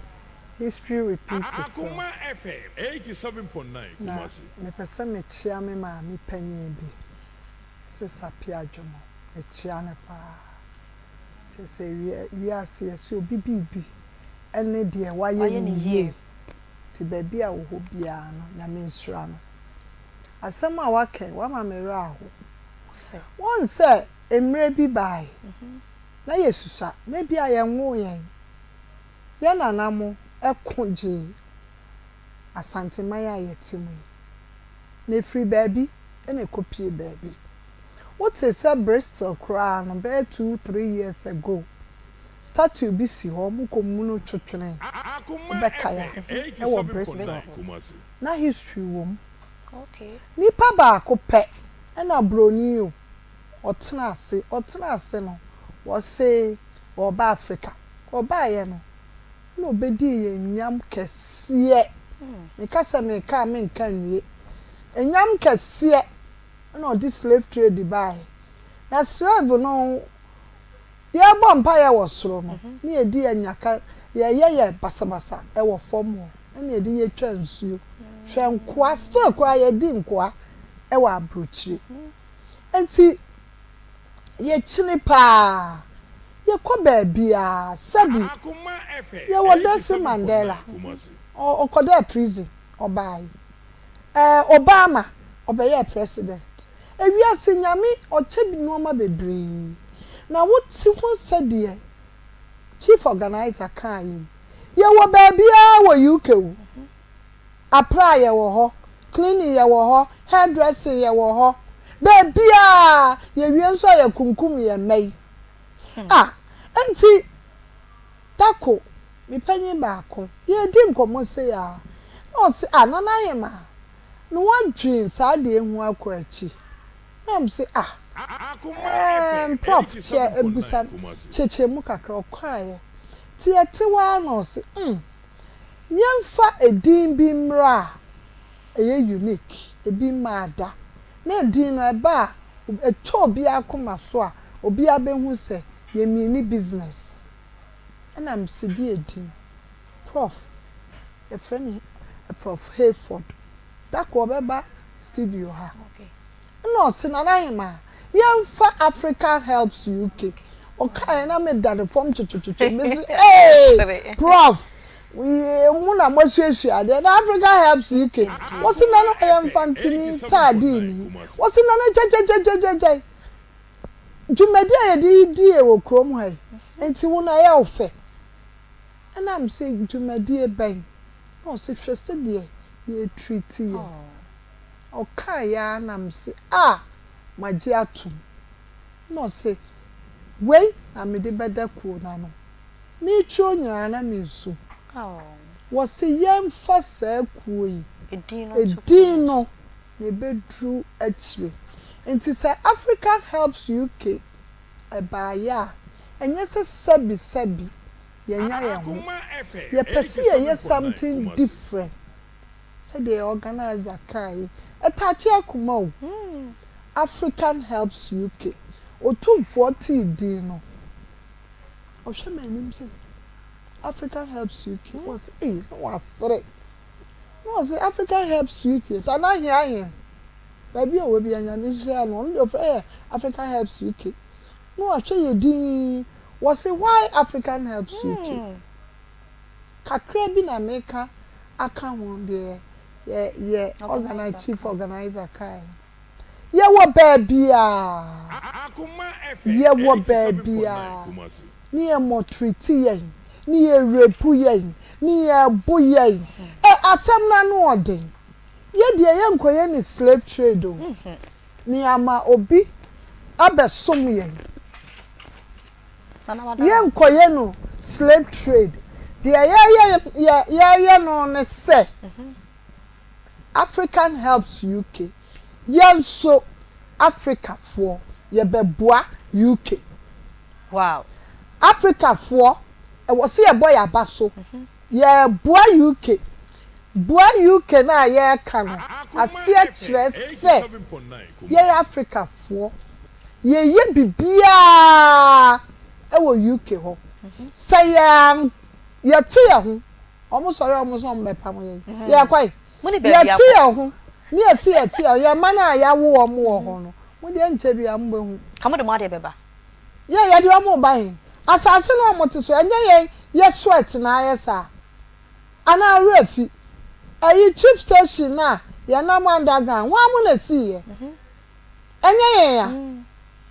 history repeats itself. Akoma FM 87.9 Kumasi me pese me chia me ma mi panyin bi se sapia dwomo e chia ne pa se wi ase so bibibi ene de waye ni ye ti baby a wo ho bia no nyame nsura no asem a wake wa ma me ra ho won se emre bi bai na yesusa na bia ye nwo yen ya nanamo ekonji asante maya yetimu na free baby ene kopie baby what is a Bristol cry no be 2-3 years ago statue bi si ho mu ko mu no twetwene Bekaya. Ewo Bristol. Na history wom. Okay. Nipa baako pɛ na broni o. Otena ase no. Wo say wo ba Africa. Wo ba ye no. No obedi ye nyam kɛseɛ. Meka sɛ meka menka nwie. Enyam kɛseɛ na odi slave trade buy. Na slave no ye bompa ye wo soro no. Ni edi anyaka ye basabasa e wo fom ho. Na edi ye twa nsuo. Hwe nkoa still kwa ye di nkoa e wo abrochire. Enti ye chini pa ye kɔ baabi a sabi ye wo Nelson Mandela o kɔda prison obai Obama obeye president ewiase nyame ɔkyɛ bi noma bebree na woti ho sɛdeɛ chief organizer kan ye wo baabi a wo UK wo apply ye wo ho cleaning ye wo ho hairdressing ye wo ho baabi a ye wie nso ye kunkum ye mai enti tako mi panyin baako ye di nkomo se ya no se anana ye ma no wadwin sa de ehu akɔ achi na m se prof che ebusa cheche mu kakra kwae ti etewa no se yemfa edin bi mra eye unique ebi maada na edin no eba eto bi akoma so a obi abehu se ye mini business and I'm sidi edin prof a friend prof Hayford that ko beba studio ha okay no sinana hima yemfa African Helps UK okay na me da the form chuchuchu me say hey prof we muna masuasu ade na Africa Helps UK what's in na yemfa ntini tadini what's in na je jumedi ayedi e wo krom ha enti wona ya ofe and I'm saying jumedi e ben no se hwese de ye treat ye okay ya na m say maji atum no say wey na me de beda ko na no mi tro nyara na mi nso wo se yem fa sa kuo yi edin no ne bedru achire enti say African Helps UK ebaya enye se sebi yenya ye ho ye pese ye something different say the organizer kai etachi Akoma o African Helps UK otum 40 din no o hwe manim say African Helps UK was no was African Helps UK tana here baby o we bi anya Israel no ndo for African Helps UK no ahwe ye din was why African Helps UK kakra bi na meka aka won de ye organize chief organizer kai ye wo baby ni e mo treat yen ni e repu yen ni e bo yen asem na no odin ye de ye nkoye ni slave trade o ni ama obi abesom yen ye nkoye no slave trade de ye no ne se African Helps UK yenso Africa for ye beboa UK wow Africa for e wo se ye boy abaso ye boa UK na ye ka no ase a kire se ye Africa for ye bibia e wo UK ho say ye tie ho omo so mbepam ye kwai ya tie ho ni esi ya mana ya wo omo ho no mo de nche bia mbehu kamo de mo ade beba ya de omo ban asase no omo te so enye ye sweat na ayesa ana refi ayi trip station na ya na mo underground wa mo na si ye enye ya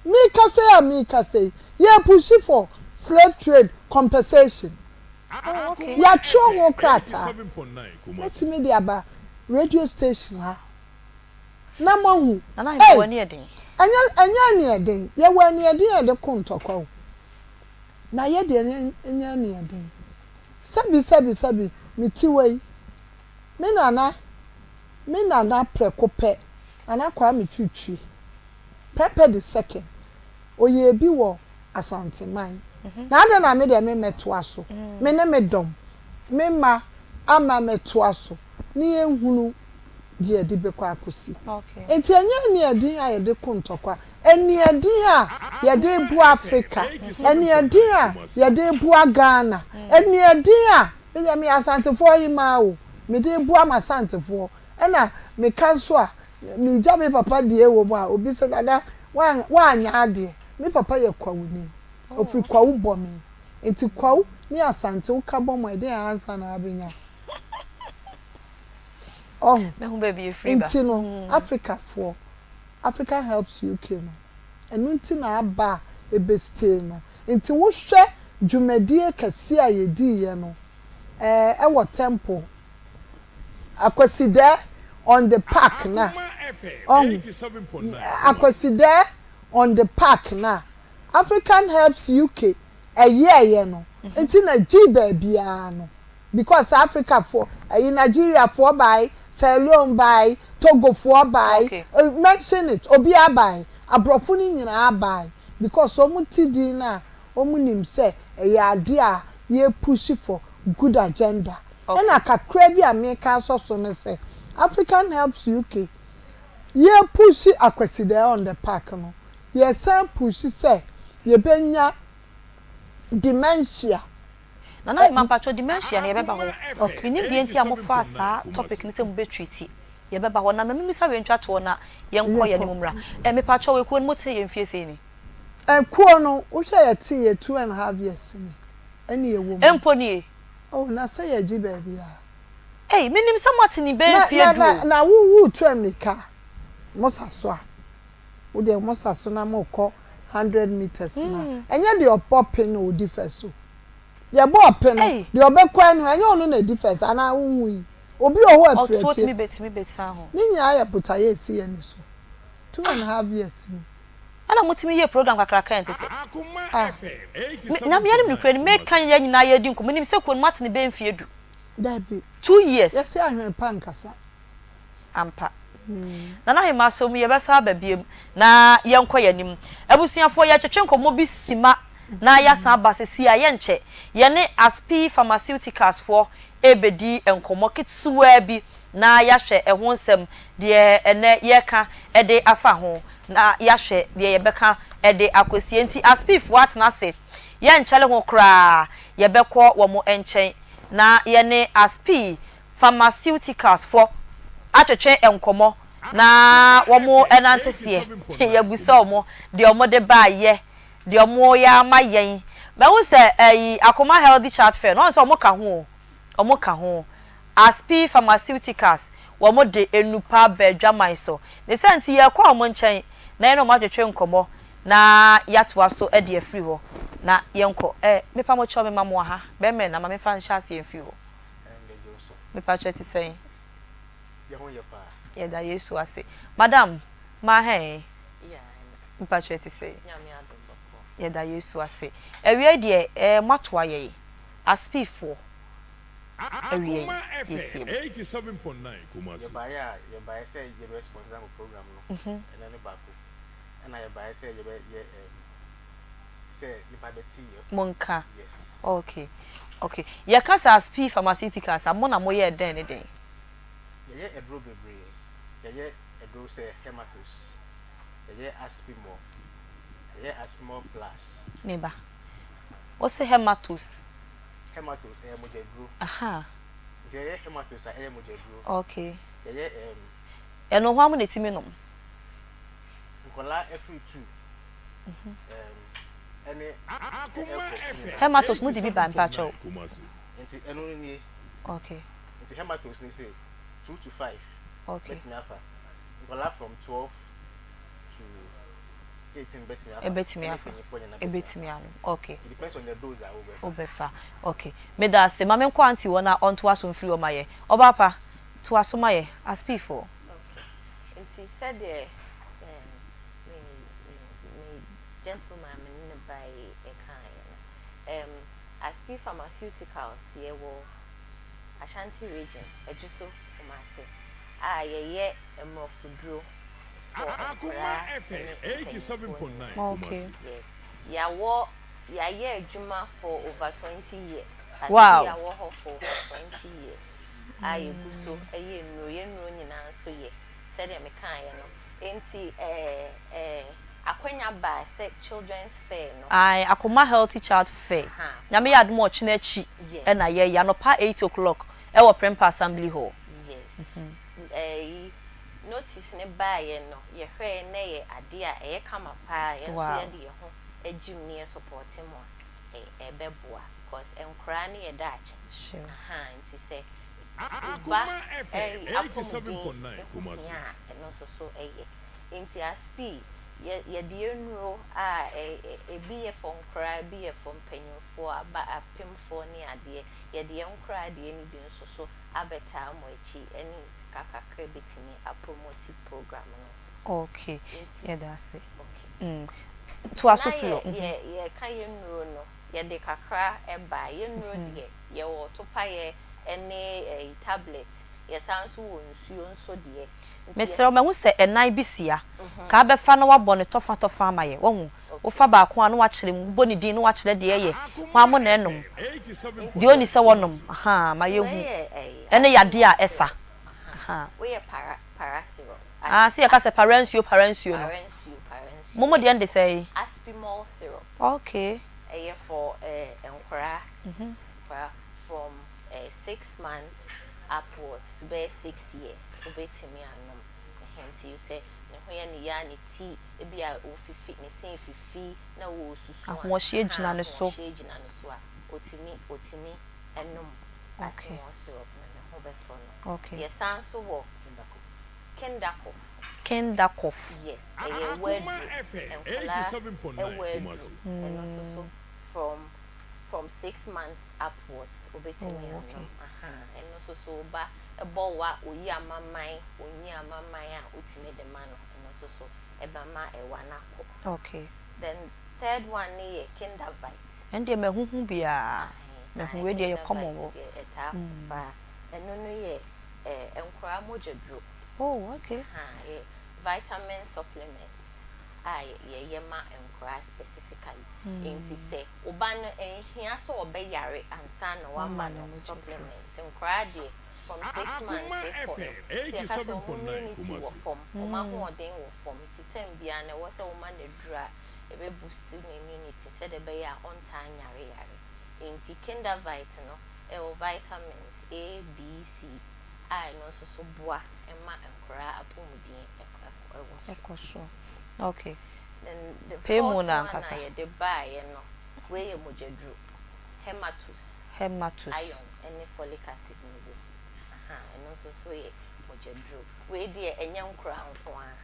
mi kase ye push for slave trade compensation okay ya tro ho krata let me dey aba radio station ha na mahu na ye wani eden anya ni eden ye wani eden ye de kontokwa na ye de anya ni eden Sabi miti wei me nana prekope ana kwa mitwitwi pepe the second oye bi wo asanteman na ade na me de me meto aso me ne me dom me ma ama meto aso ni ehunu die de be kwa akosi enti enya ni adin a ye de kontokwa eni adin a ye de bu Africa eni adin a ye de bu Ghana eni adin a ye me asantefo yi ma o me de bu amasantefo ena me kanso a me ja me papa de ewo mu a obi se dada wa anya ade me papa ye kwawu ni ofri kwawu bo me enti kwawu ni asante wo ka bo mo ede ansa na abenya oh me hu baby free ba enti no Africa helps UK no enu enti na aba ebeste no enti wo hwe dwumadie kase a yedi ye no ewo temple Akwasi there on the park na Akwasi there on the park na African helps UK ye no enti na jibe bia no because Africa for in Nigeria for by Sierra Leone by Togo for by mention it obi abai abrofo ni nyina abai because omutidi na omunim say ade a ye push for good agenda and akakra bi America so no say African helps UK ye push Akwasi there on the park no ye say push say ye benya dementia Nana mampacho dementia na yebeba ho. Okay. Ni die nti amofa saa topic ni se mu betreat. Yebeba ho na me sa we ntwa to na yenko ye ni mumra. Me pacho we ko mo te ye mfie sei ni. Ko no wo hwe ye te ye 2.5 years ni. Ani ye wo mu. Empo ni. Oh na say ye gi ba bia. Eh minim sa mate ni be mfie du. Na wu twemika. Mosa so a. Wo de mosa so na mo ko 100 meters na. Enye de opopin no di feso. Ya bo pen de obekwa anu anya onu na di first ana unwi obi oho afreti o me bet sa ho ni nya ya putaye esi ani so 2.5 years ni ana mutimi ye program kakra kan te se Akoma na me yanim nikwe me kan ya nyina ya di nko nim se kwon mat ne be mfie du da be 2 years yes ya hwen pan kasa ampa na na hema so mu ye besa ba biem na yenko yanim abusuafo ya twetwe nkomo bi sima na ya san basesi aye nche ye ne Aspi Pharmaceuticals for ebedi enkomo kitsuwa bi na ya hwe ehwo nsem de ene ye ka ede afa ho na ya hwe de ye beka ede akosie nti Aspi fo atena se ye nchele ho kra ye bekọ wo mo enchen na ye ne Aspi Pharmaceuticals for atwetwe enkomo na wo mo enantese ye busa wo de wo de ba ye de omo ya mayen ba wo se Akoma healthy chat fair no so omo ka ho Aspi Pharmaceuticals wo mo de enupa bedwaman so ne senti ye kwa omo nchen na ye no ma twetwe nkomo na yatoa so e de afri ho na yenko me pa mo cho me mamo ha be me na ma me fa ncha se afri ho me pa cho ti sen ye ho ye pa ye da Yesu ase madam ma he me pa cho ti sei ye da Yesu ase ewie de matoa ye Aspi for ewie yetim 87.9 Kumasi ye ba say ye be sponsor mo program no ena ne bako ena ye ba say ye say ni pa beti ye monka yes okay ye ka sa Aspi Pharmaceuticals amona mo ye den ye edro bebre ye edro say hematos ye Aspi more ye Aspi more plus neba o se hematos mojedru aha ye hematos mojedru okay ye eno ho am na timi nom nkola every 2 ene hematos no di bi ba mpacho nti eno ni okay nti hematos ni say 2 to 5 okay bet me afa nkola from 12 to 18 betimi anu okay it depends on the dose obefa okay me da se mame nko anti wona onto aso mfiri o maye obapa to aso maye Aspi for okay nti said me gentleman me by a kind Aspi Pharmaceuticals ye wo Ashanti region ejuso umase ye emofudro for Akoma FM 87.9. Okay. yes ya ye ejuma for over 20 years. Wow. Ya wo ho for 20 years. Aye guso eye nro nyina so ye said me kan ye no enti akwanya ba say children's fair no Akoma healthy child fair nyame ya admo chinechi e na ye ya no pa 8 o'clock e wo Prempa Assembly Hall. Yes. Notice ne ba ye no ye hwe na ye ade a ye kama pa ye so ye de ye ho ejim ne support mo beboa because enkra ne ye daach. Sure. Nti say Akoma FM 87.9 Kumasi. No so nti aspi ye de nro bi ye fon kra bi ye fon panyufo aba apemfo ne ade ye de nkra de ni bi nso so abeta mo echi eni kakakra betimi a promote program no. Okay. Yeah, that's it. Okay. To asoflo. Ye kan ye nro no ye de kakra eba ye nro de ye wo to pa ye ene tablet ye sanso wo nsuo nso de Mesero me hu se enai bisia ka befa na wabɔ ne tofa amaye wo wo fa ba ko anu wa kyerɛ mu bɔ ne din no wa kyerɛ de ye ho amo na enom de oni se wonom ma ye hu ene yade a esa we ye para syrup se ye ka se parensuo no momo de ende say aspimol syrup. Okay. For enkora from 6 months upwards to be 6 years obetimi anom henti you say ne ho ya ne ya ne ti e bia ofifi ne sen fifi na wo susu ahwo hye gina ne so a otimi enom. Okay. Syrup na ne ho beto no. Okay. Yes sanso wo Kendakoff. Yes, a word FM 87.9 Kumasi. And also from 6 months upwards obetimi anom. And also so ba ebowa oyi amamai a utime de man and also so ebama ewanako. Okay. Then third one ne Kindervite. And de me hu bia me hu we de ye common wo. Ba eno no ye enkora mojedro. Oh, okay. Vitamin supplements. Ye ma enkora specifically. Enti say oba no ehia so obeyare ansa na wa ma no supplements. Enkora de from 6 months FM 87.9 Kumasi. Oma ho den wo form ti tem bia na wo se wo ma na dura ebe boost na immunity said ebe ya on time yare. Enti Kindervite no vitamins A, B, C. I know so boa emma enkora apomudin Ekoso. Okay. Then the Pay fourth mo na one nkasa. I de buy no we mojedru hematus iron any folic acid no do. And also so ye mojedru we de enya nkora nko a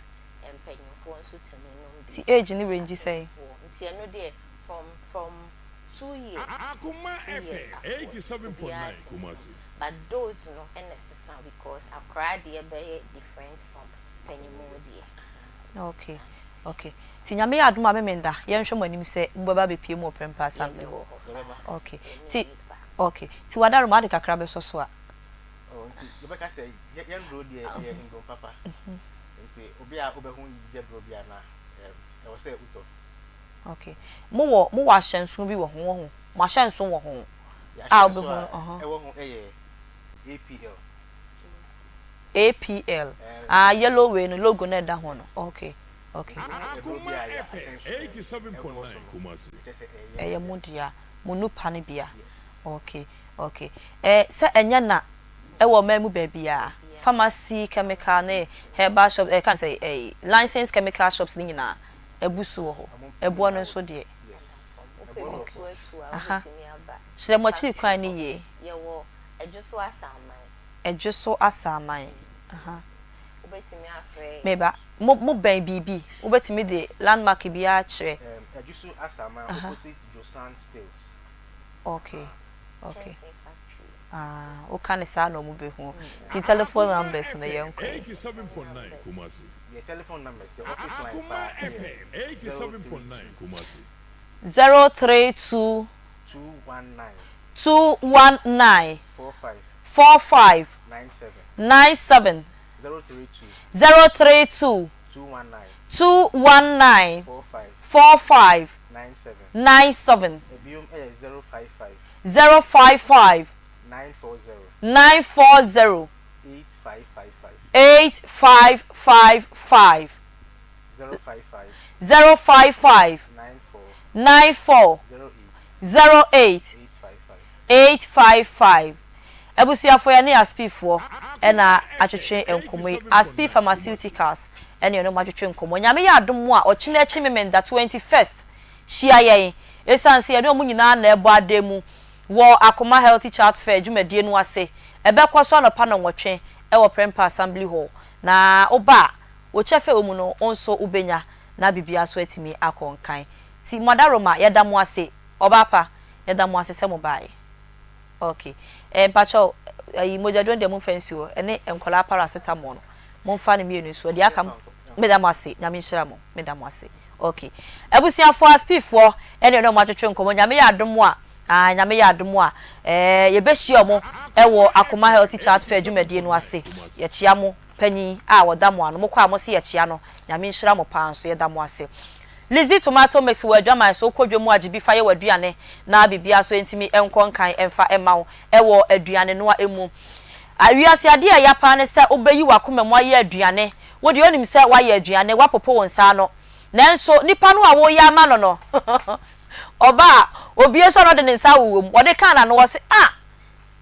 empanyufo nso timi no Ti age ni range say. Nti eno de from 2 years. Akoma FM 87.9 Kumasi. But those no necessary because Accra dey be different from Pennymodia. Okay. Okay. Ti nyame ya aduma memenda ye nhwe mo anim se mbaba be pie mo Prempa Assembly Hall. Okay. Ti okay. Ti wadaro ma de kakra be so a. Oh, nti you beka say ye ndro de ye ndro papa. Nti obi a obehu yije bro bia na e wo say uto. Okay. Mo wo ahyenso bi wo ho. Mo ahyenso wo ho. Obehu e wo ho APL. APL. Yellow way no logo na da ho no. Okay. Okay. Akoma FM 87.9 Kumasi. Mudia munupa ne bia. Yes. Okay. Okay. Se enya na wo mamu ba bia. Pharmacy, chemical ne herbal shop can say licensed chemical shops ni nyina ebusu wo ho. Ebo no so de. Yes. Sire mo chi kwan ni ye. Ye wo Ejuso asaman. Ubetimi afre. Meba mo ben bibi. Ubetimi de landmark bi a kire. Ejuso asaman opposite Josan Stills. Okay. Okay. O kan sa no mo be hu. Ti telephone numbers na ye nko. 87.9 Kumasi. The telephone numbers, the office line Akoma FM 87.9 Kumasi. 032 219 45 97 032 219 45 97 055 940 8555 055 94 08 855 Ebusiafo ya ne aspifo na atwetwe enkomo aspi pharmaceuticals ene no matwetwe enkomo nyame ya adom a ochine echi memenda 21st shia yen esanse ene omu nyina na ebo ademu wo Akoma healthy child fair dwumadie no ase ebekwaso anopa na nwotwe ewo Prempa Assembly Hall na oba wo chefe omu no onso ubenya na bibia so atimi akonkan ti madaroma yedamo ase obapa yedamo ase se mobae okay pacho mojadon de mo fancy o ene enkola paracetamol mo fa ne mienu so de aka medamo ase nyame nhira mo medamo ase okay ebusiafo aspifo ene no matwetwe nkomo nyame ya adom a nyame ya adom a ye behia mo ewo Akoma healthy child fair dwumadie no ase ye chia mo panyi a wodamo ano mo kwa mo se ye chia no nyame nhira mo pa nso ye damo ase Lizzy tomato mix we adwama so kodwemu agibi fa ye waduane na bibia so entimi enkonkan emfa emawo ewo aduane no emu awiase ade a yapa ne se obayi wakoma mu aye aduane wodi onim se waye aduane wapopo wonsa no nanso nipa no a wo ya ma no oba obi eso no de ne nsa wo wode kan na no wo se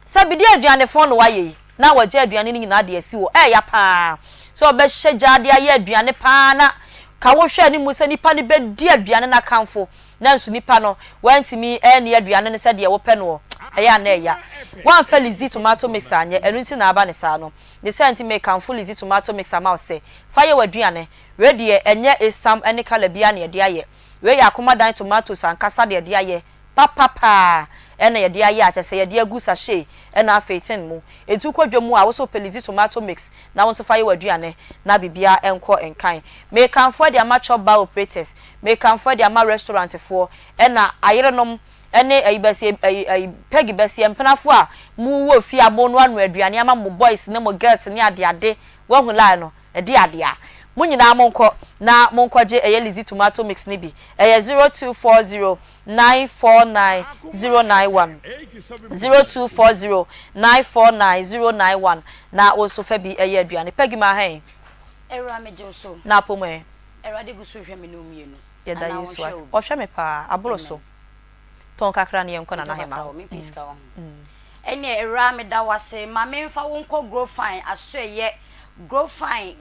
se bidi aduane fo no waye na waje aduane ni nyina de asi wo yapa so obehye jade aye aduane pa na ka wo hwe ni musa nipa ni bedi aduane na kanfo nanso nipa no wantimi ene aduane ne se de wo pe no eya na eya wan fa Lizzy tomato mix anye enunti na aba ne sa no de senti make kanfo Lizzy tomato mix ama se fa ye waduane we de enye esam ene kala bia ne de aye we ya Akoma dan tomatoes ankasa de aye papa ene ye de aye atese ye de agu sachet ena afetin mu etu kodwemu a wo so Lizzy tomato mix na won so fa ye waduane na bibia enko enkan me kanfo de ama chop bar operators me kanfo de ama restaurant for ena ayerenom ene ayibasi pegi basi empenafo a mu wo fi abonu anu aduane ama mo boys ne mo girls ne ade wo hu line no de ade a munyina monko na monkoje Lizzy tomato mix ni bi 0240 949 091 0240 949 091 na also fa bi aduane pegi ma hen era meje so na pomo era de gusu hwe me no mienu ye da yesu as o hwe me pa aburo so ton kakra ne yenko na hema me piska wo ene era me da wase ma me mfa wo nko grow fine aso ye grow fine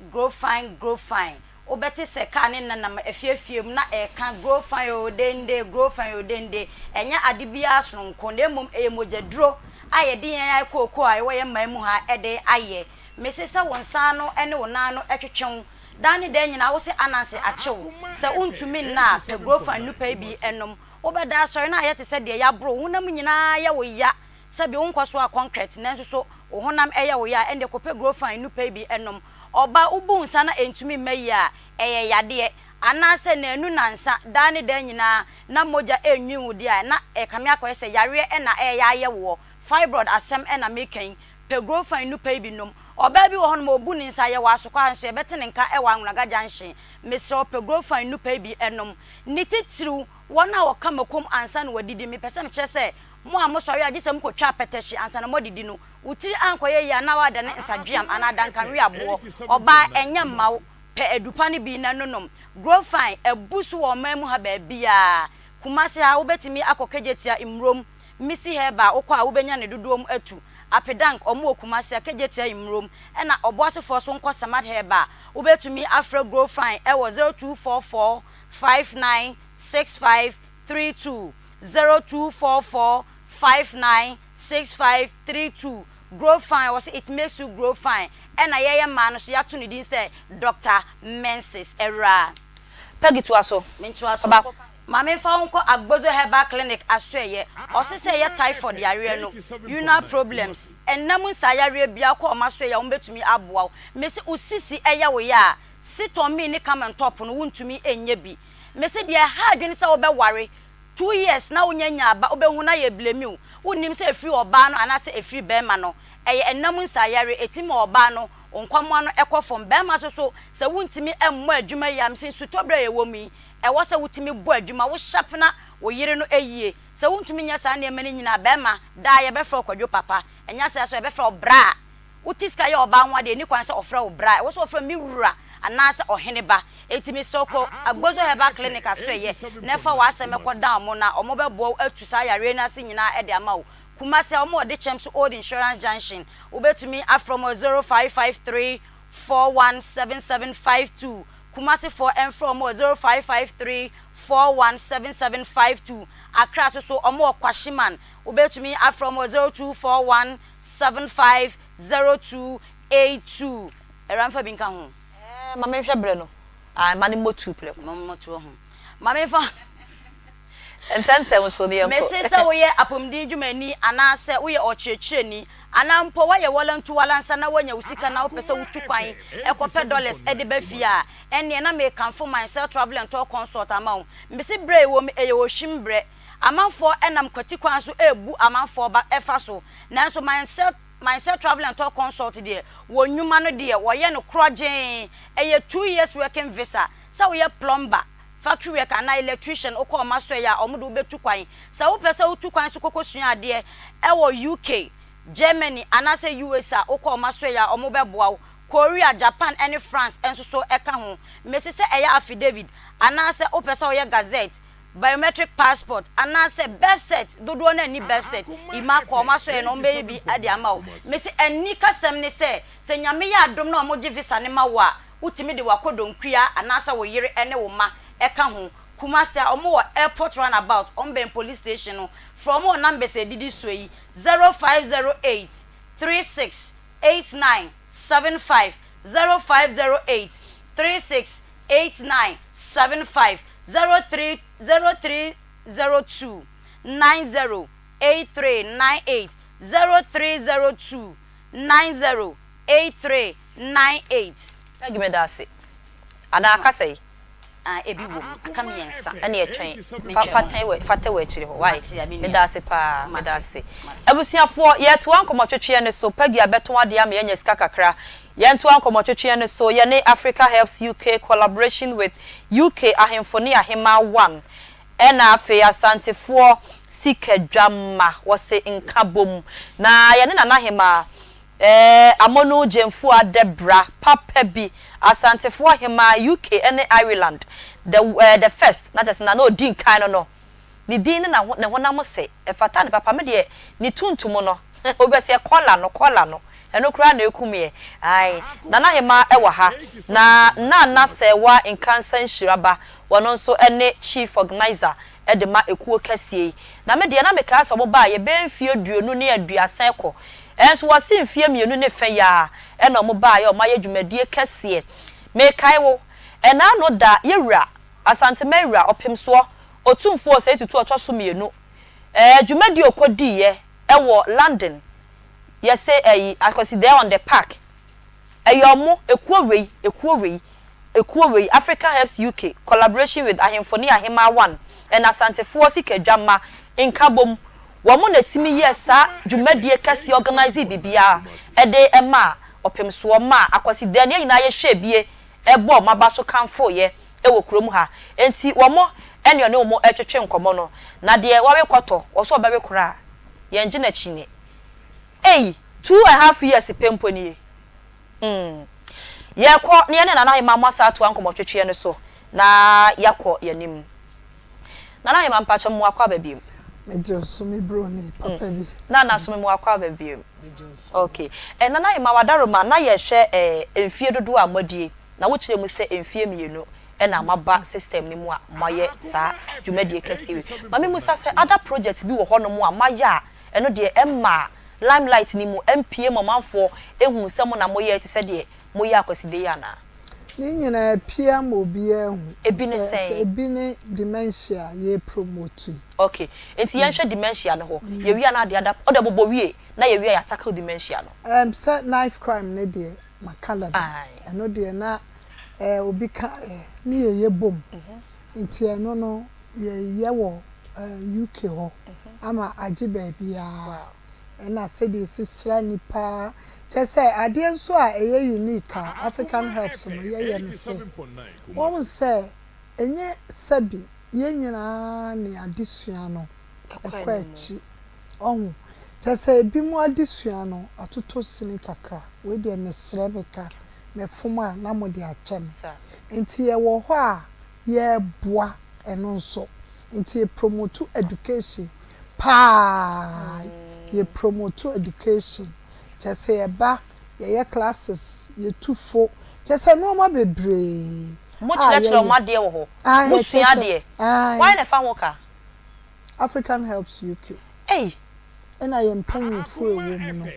obeti se ka ne nanam efiefiem na e ka grow fine odende enya adibia asonko na emom emojaduro aye de yan kokoo aye wo ye mamu ha ede aye mesesa wonsa no ene wona no etwetwen dani de nyina wo se ananse achew se untumi na pe grow fine nupa bi enom obeda sori na aye te se de ya bro wonam nyina ya wo ya se bi wonkwaso a concrete nanso so ohonam eya wo ya ende kope grow fine nupa bi enom oba ubu nsa na entumi meyi a eye yade anase na enu nansa dani de nyina na moja enwinwu dia na ekame akoyese yare na eya ye wo fibroid asem na making pe grow fine nupa bi nom oba bi wo hono mo obu ni nsa ye wa asokwa hanso e betene nka e wa nwunaga janshin mesro pe grow fine nupa bi enom ni titiru wona wo kamakom ansa na wadidi me pese me kyese mo amosori agise m ko twa peteshi ansa na modidi no utiri ankoye ya na wada ne nsadwiam anadankanwe abo oba enya mawo pe edupa ne bi na nonom grow fine ebusu wo mamu ha ba bia kumase ha wobetimi akokejetia imrom misi heba okwa a wobenya ne dodom atu apedank omo kumase akejetia imrom na oboasefo so nko samad heba wobetumi afra grow fine e wo 0244 596532 0244 596532 grow fine was it makes you grow fine and I man so ya to ni din say Dr. Mensis era pegi to aso ba mama fa unko agbozo herbal clinic asweye o se say typhoid yare no urinary problems enam sayare bia ko o maso ya umbetumi aboa mesi usisi eya wo ya sitomi ni come on top no wuntumi enye bi mesi de ha adwene say wo be ware 2 years na wonyanya aba obehu na ye blame you wonim se efiri oba no anase efiri bema no eye enam nsayare etimi oba no onkwamwa no ekofom bema so se wuntimi emmo adwuma yam sin sutobre ye womi ewo se wutimi bo adwuma wo shapna wo yire no eyie se wuntimi nya sa na emani nyina bema da ye befro kwadwo papa enya se so ye befro bra utiska ye oba nwa de ni kwan se ofra wo bra wo so ofra mi wura anase oheneba etimi soko agbozo heba clinic asoye nefa waseme kodan mo na omo bebo atusa yare na se nyina ede ama wo kuma se omo de chems old insurance junction ubetumi afrom 0553 417752 kuma se for and from 0553 417752 akra so omo kwashiman ubetumi afrom 0241750282 eramfa binka ho mama hwe bre no mani motu ple motu ho mama fa enten so de me se se wo ye apomdi dwumani anase wo ye ochecheni anampo wa ye wolantu walansa na wanya usika na opese wutu kwan ekope dollars e de ba fia ene na me kanfo myself travel and talk consult amount mbisi bre wo me eye wo hwimbre amanfo enam kwati kwan so ebu amanfo ba efa so nanso myself travel and talk consult de wo nyuma no de wo ye no krogen eye 2 years working visa sa wo ye plumber factory worker and electrician okọ maso ya omudo betu kwan sa wo pese wo tu kwan so kokosua ade e wo UK Germany anase USA okọ maso ya omobeboa Korea Japan and France enso so eka ho mesi se eya affidavit anase opese wo ye gazette biometric passport anase birth cert dodo na ni birth cert ima ko maso ye no mbe bi ade ama wo mesi eni kasem ne se nyame ya adom na omoje visa ne ma wa utimi de wakodonkua anase wo yire ene wo ma eka ho kumase omo airport runabout omben police station no from on number say didi so yi 0508 368975 0508 368975 0302 908398 0302 908398 give me that say ana akasai ebi wo aka miensa ana etwen fata we chire ho why me da se pa me da se abusuafo ye to ankomotwetwe ne so pagi abeto ade am ye nya sika kakra ye to ankomotwetwe ne so ye ne Africa Helps UK collaboration with UK ahemfoni ahema 1 ena afi asantefo sikedwama wose nkabom na ye ne nanahema amono jemfu adebra papa bi asantefo ahema UK and Ireland the first not just na no din kan no ni din na honam se efata ne papa me de ni tuntum no obese kola no eno kura na ekumie ai nana hema ewa ha na sewa in cancer shiraba wono nso ene chief organizer edema ekuo kasie na me de na me ka so boba ye benfie duonu ne aduasan ko enso wasi mfie mienu ne fe ya ena mo ba ya o maye dwumadie kasie me kai wo ena no da yewura asante mewura opemso otumfo se tutu otoso mienu dwumadie okodi ye ewo London yes say I consider on the park ayomo ekuowei Africa Helps UK collaboration with ahemfoni ahema 1 and asante force kedwama nkabom womo na timi yesa dwumadie kasi organize bibia ede ema opemso ma akwaside ne nyina ye hwebie ebo mabaso kanfo ye ewo krom ha enti womo ene ne womo etwetwe nkomo no na de wawe kwoto wo so babe kura ye nje na chine 2.5 years pemponi yakọ ne ne nana hima masa ato ankomotwetwe ne so na yakọ yanim nana hima mpacho mu akwa babiem mejo so mi bro ni papa bi na so mu akwa babiem okay nana hima wadaroma na ye hwe emfie dodo amodie na wo kire mu se emfie mienu na maba system ni mu a maye sa dwumadie kasiwe mame musa se other project bi wo hono mu a maya eno de emma limelight ni mu MPA mamanfo ehun se mo na moye ti se de moye akwaside ya na ni nyina pia mo bi ehun ebi ne sen ebi ne dementia ye promote okay enti ye hwe dementia no ho ye wi na de ada oda bobo wi na ye wi ya tackle dementia no set knife crime ne de makala eno de na obi ka ni ye bom enti eno no ye wo UK ho ama agi baby ya na said this sra nipa say ade nso a eye unique African herbs no ye ne say won say enye sabi ye nyina ne adesua no ekwachi ohun say bi mu adesua no atoto sini kakra we de mesre beka me foma na mo de achem enti ye wo ho a ye boa eno nso enti promote education pa ye promote education just say ba ye classes ye tufo just say no ma bebre mo chira ma de wo ho mo sua de why na fa woka African Helps UK eh and I am paying for a woman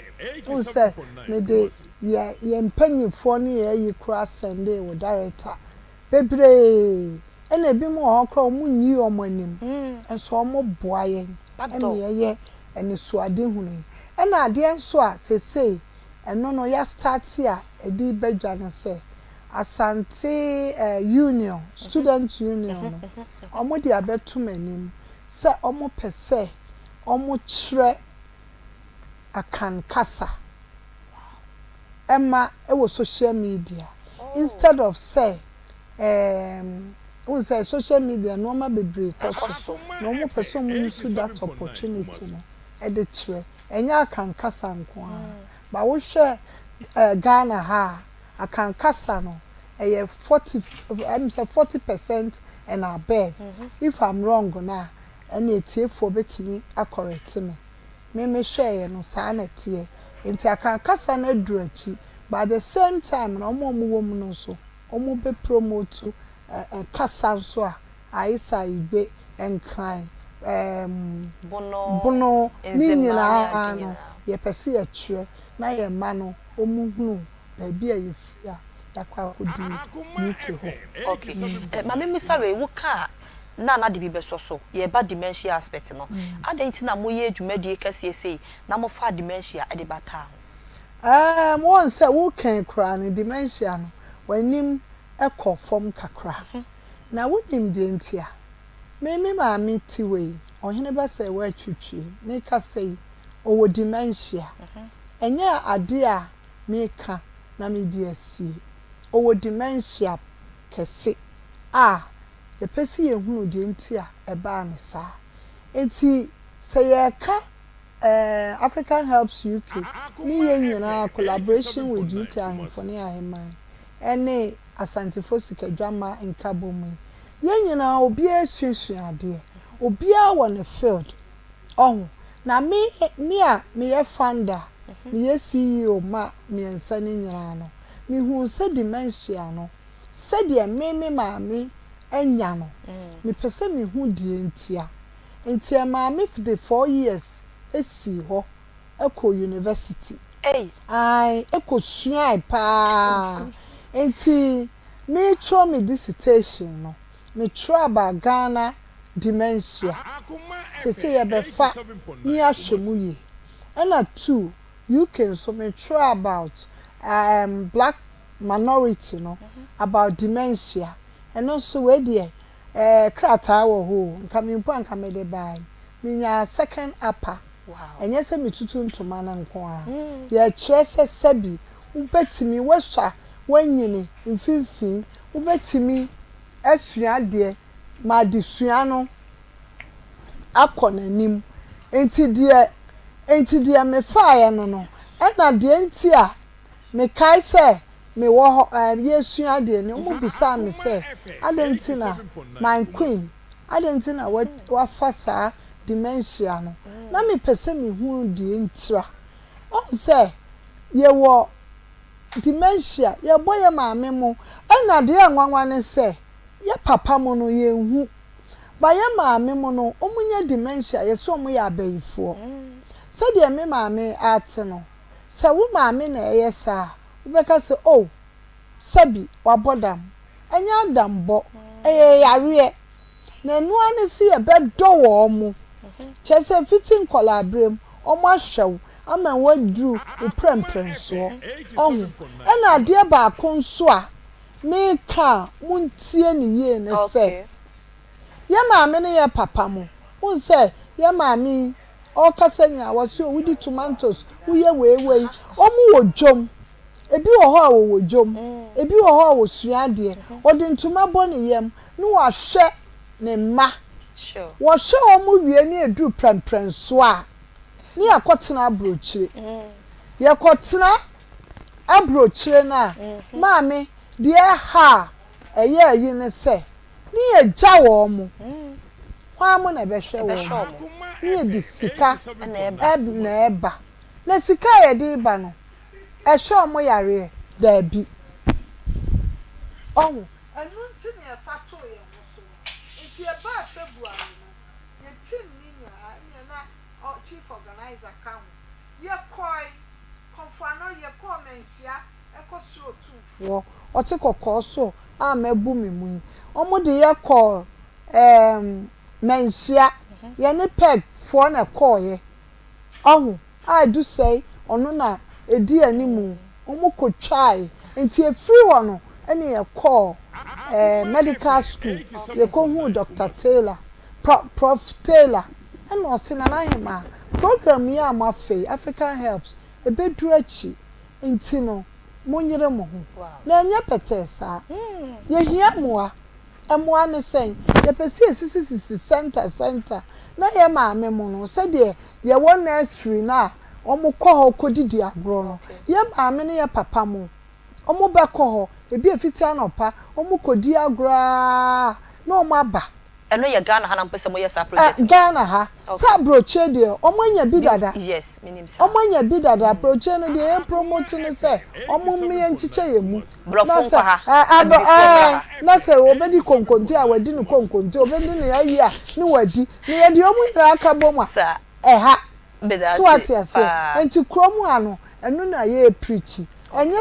who say me de ye mpanyifo ne ye kura sende wo director bebre and e bi mo ho kra mo nyi omanim enso omo boa yen ene ye ene suade hunu ena ade enso a sesei eno no ya start here edi badwa ne se Asante union student union no omo de abetu manim se omo pese omo kire akan kasa emma ewo social media instead of say we say social media no ma bebre koso no mo person mo use that opportunity no e de kire enya akan kasa nko ba wo hwe Ghana ha akan kasa no e 40% and above if I'm wrong na and etiefo betimi acorrect me share no sa na tie enti akan kasa na durachi but at the same time na omo wom no so omo be promote kasa so a aisa ibe enkran bono ni nyina no ye pese ye tire na ye ma no omo hunu ba bia ye fia yakwa kodu UK ho okay mama mi sawe wo ka na de bi beso so ye ba dementia aspect no adanti na moye adwumadi kase sei na mo fa dementia e de bata won say wo kan kra ne dementia no wanim ekofom kakra na wonim de ntia me ma mi tiwe ohene ba say wa twitwi me ka say owo dementia enye ade a me ka na me di asi owo dementia kese the person ye hunu de ntia eba ne sa enti say ye ka African Helps UK ni ye nyina collaboration with UK ahemfo ne aheman ene asantefo sikadwama nkabomu ye nyina obi asuasu ade obi a won field na me ye founder me ye CEO ma me ensa ne nyina no me hu se dementia no se de me maame enya no me pese me hu die ntia maame for the 4 years esi ho eko university eko sua pa enti me tro me dissertation no me tro about Ghana dementia se ye be fa ni ahwemu ye na 2 UK so me tro about black minority no about dementia and also we there krata wo ho nka me mpo anka me de bai minya second upper enye se mitutu ntoma na nko a ye kyerese sabi ubetimi weswa wanyini mfimfin ubetimi asua de ma de sua no akonanim enti de me fire no na de enti a me kai se me wo yesu ade ne mo bisa me se adentina my queen adentina wa fasa dementia no na me pese me hu de ntira on se ye wo dementia ye boye maame mo na de anwanwa ne se ye papa mo no ye hu ba ye maame mo no omunya dementia ye so mo ya abayifo se de me maame ate no se wo maame na ye sa ubeka se sabi wabodam enya dambo yare na enu ane si e bedo wo mu chese fitin collaborate omo ahwew ama wadru upremprenso ena ade ba konso a me ka muntie ne ye ne se ye maame ne ye papa mo won say ye maami o kasa nya waso wudi tomatoes wo ye wewe omo wo dwom ebi wo ho a wo dwom ebi wo ho a wo suade odi ntoma bɔ ne yam no wa hwɛ ne ma sure wo hwɛ omo wie ne edu prempren so a ne yakotena abrochire yakotena abrochire na maami de ha eye ayi ne se ne agya wo mo kwa mo na be hwɛ wo ne di sika na eba na sika ye di ba no ehwe mo yare da bi enu nti ne e fato ye wo so nti e ba February no ye team ni na chief organizer kan ye koi konfano ye ko mensia e ko suro tumfo o ti kokko so a mabu me mu omo de ye ko mensia ye ne peg fo na ko ye I do say ono na edi animu omo ko twai nti e free wono ene ye call medical school ye ko hu Dr. Taylor Prof Taylor and o se na hima program ya amafe African Helps e beduru achi nti no monyere mo ho na enye petesa ye hia moa emoa ne sen ye pese sisi center na ye maame mo no se de ye won nursery na omo ko ho kodidi agro no ye maame ne ye papa mo omo be ko ho ebi efiti anopa omo kodi agro na omo aba eno ye Ghana ha na mpese mo yes project Ghana ha sa broche de omo nya bi dada yes minim sa omo nya bi dada broche no de e promote ne se omo me nchiche ye mu na sa na se obedi konkonti a wadi ne konkonti obedi ne ayi a ne wadi ne ye de omo nya aka boma sa ha so ati ase pa enti kromu ano enu na ye preach enye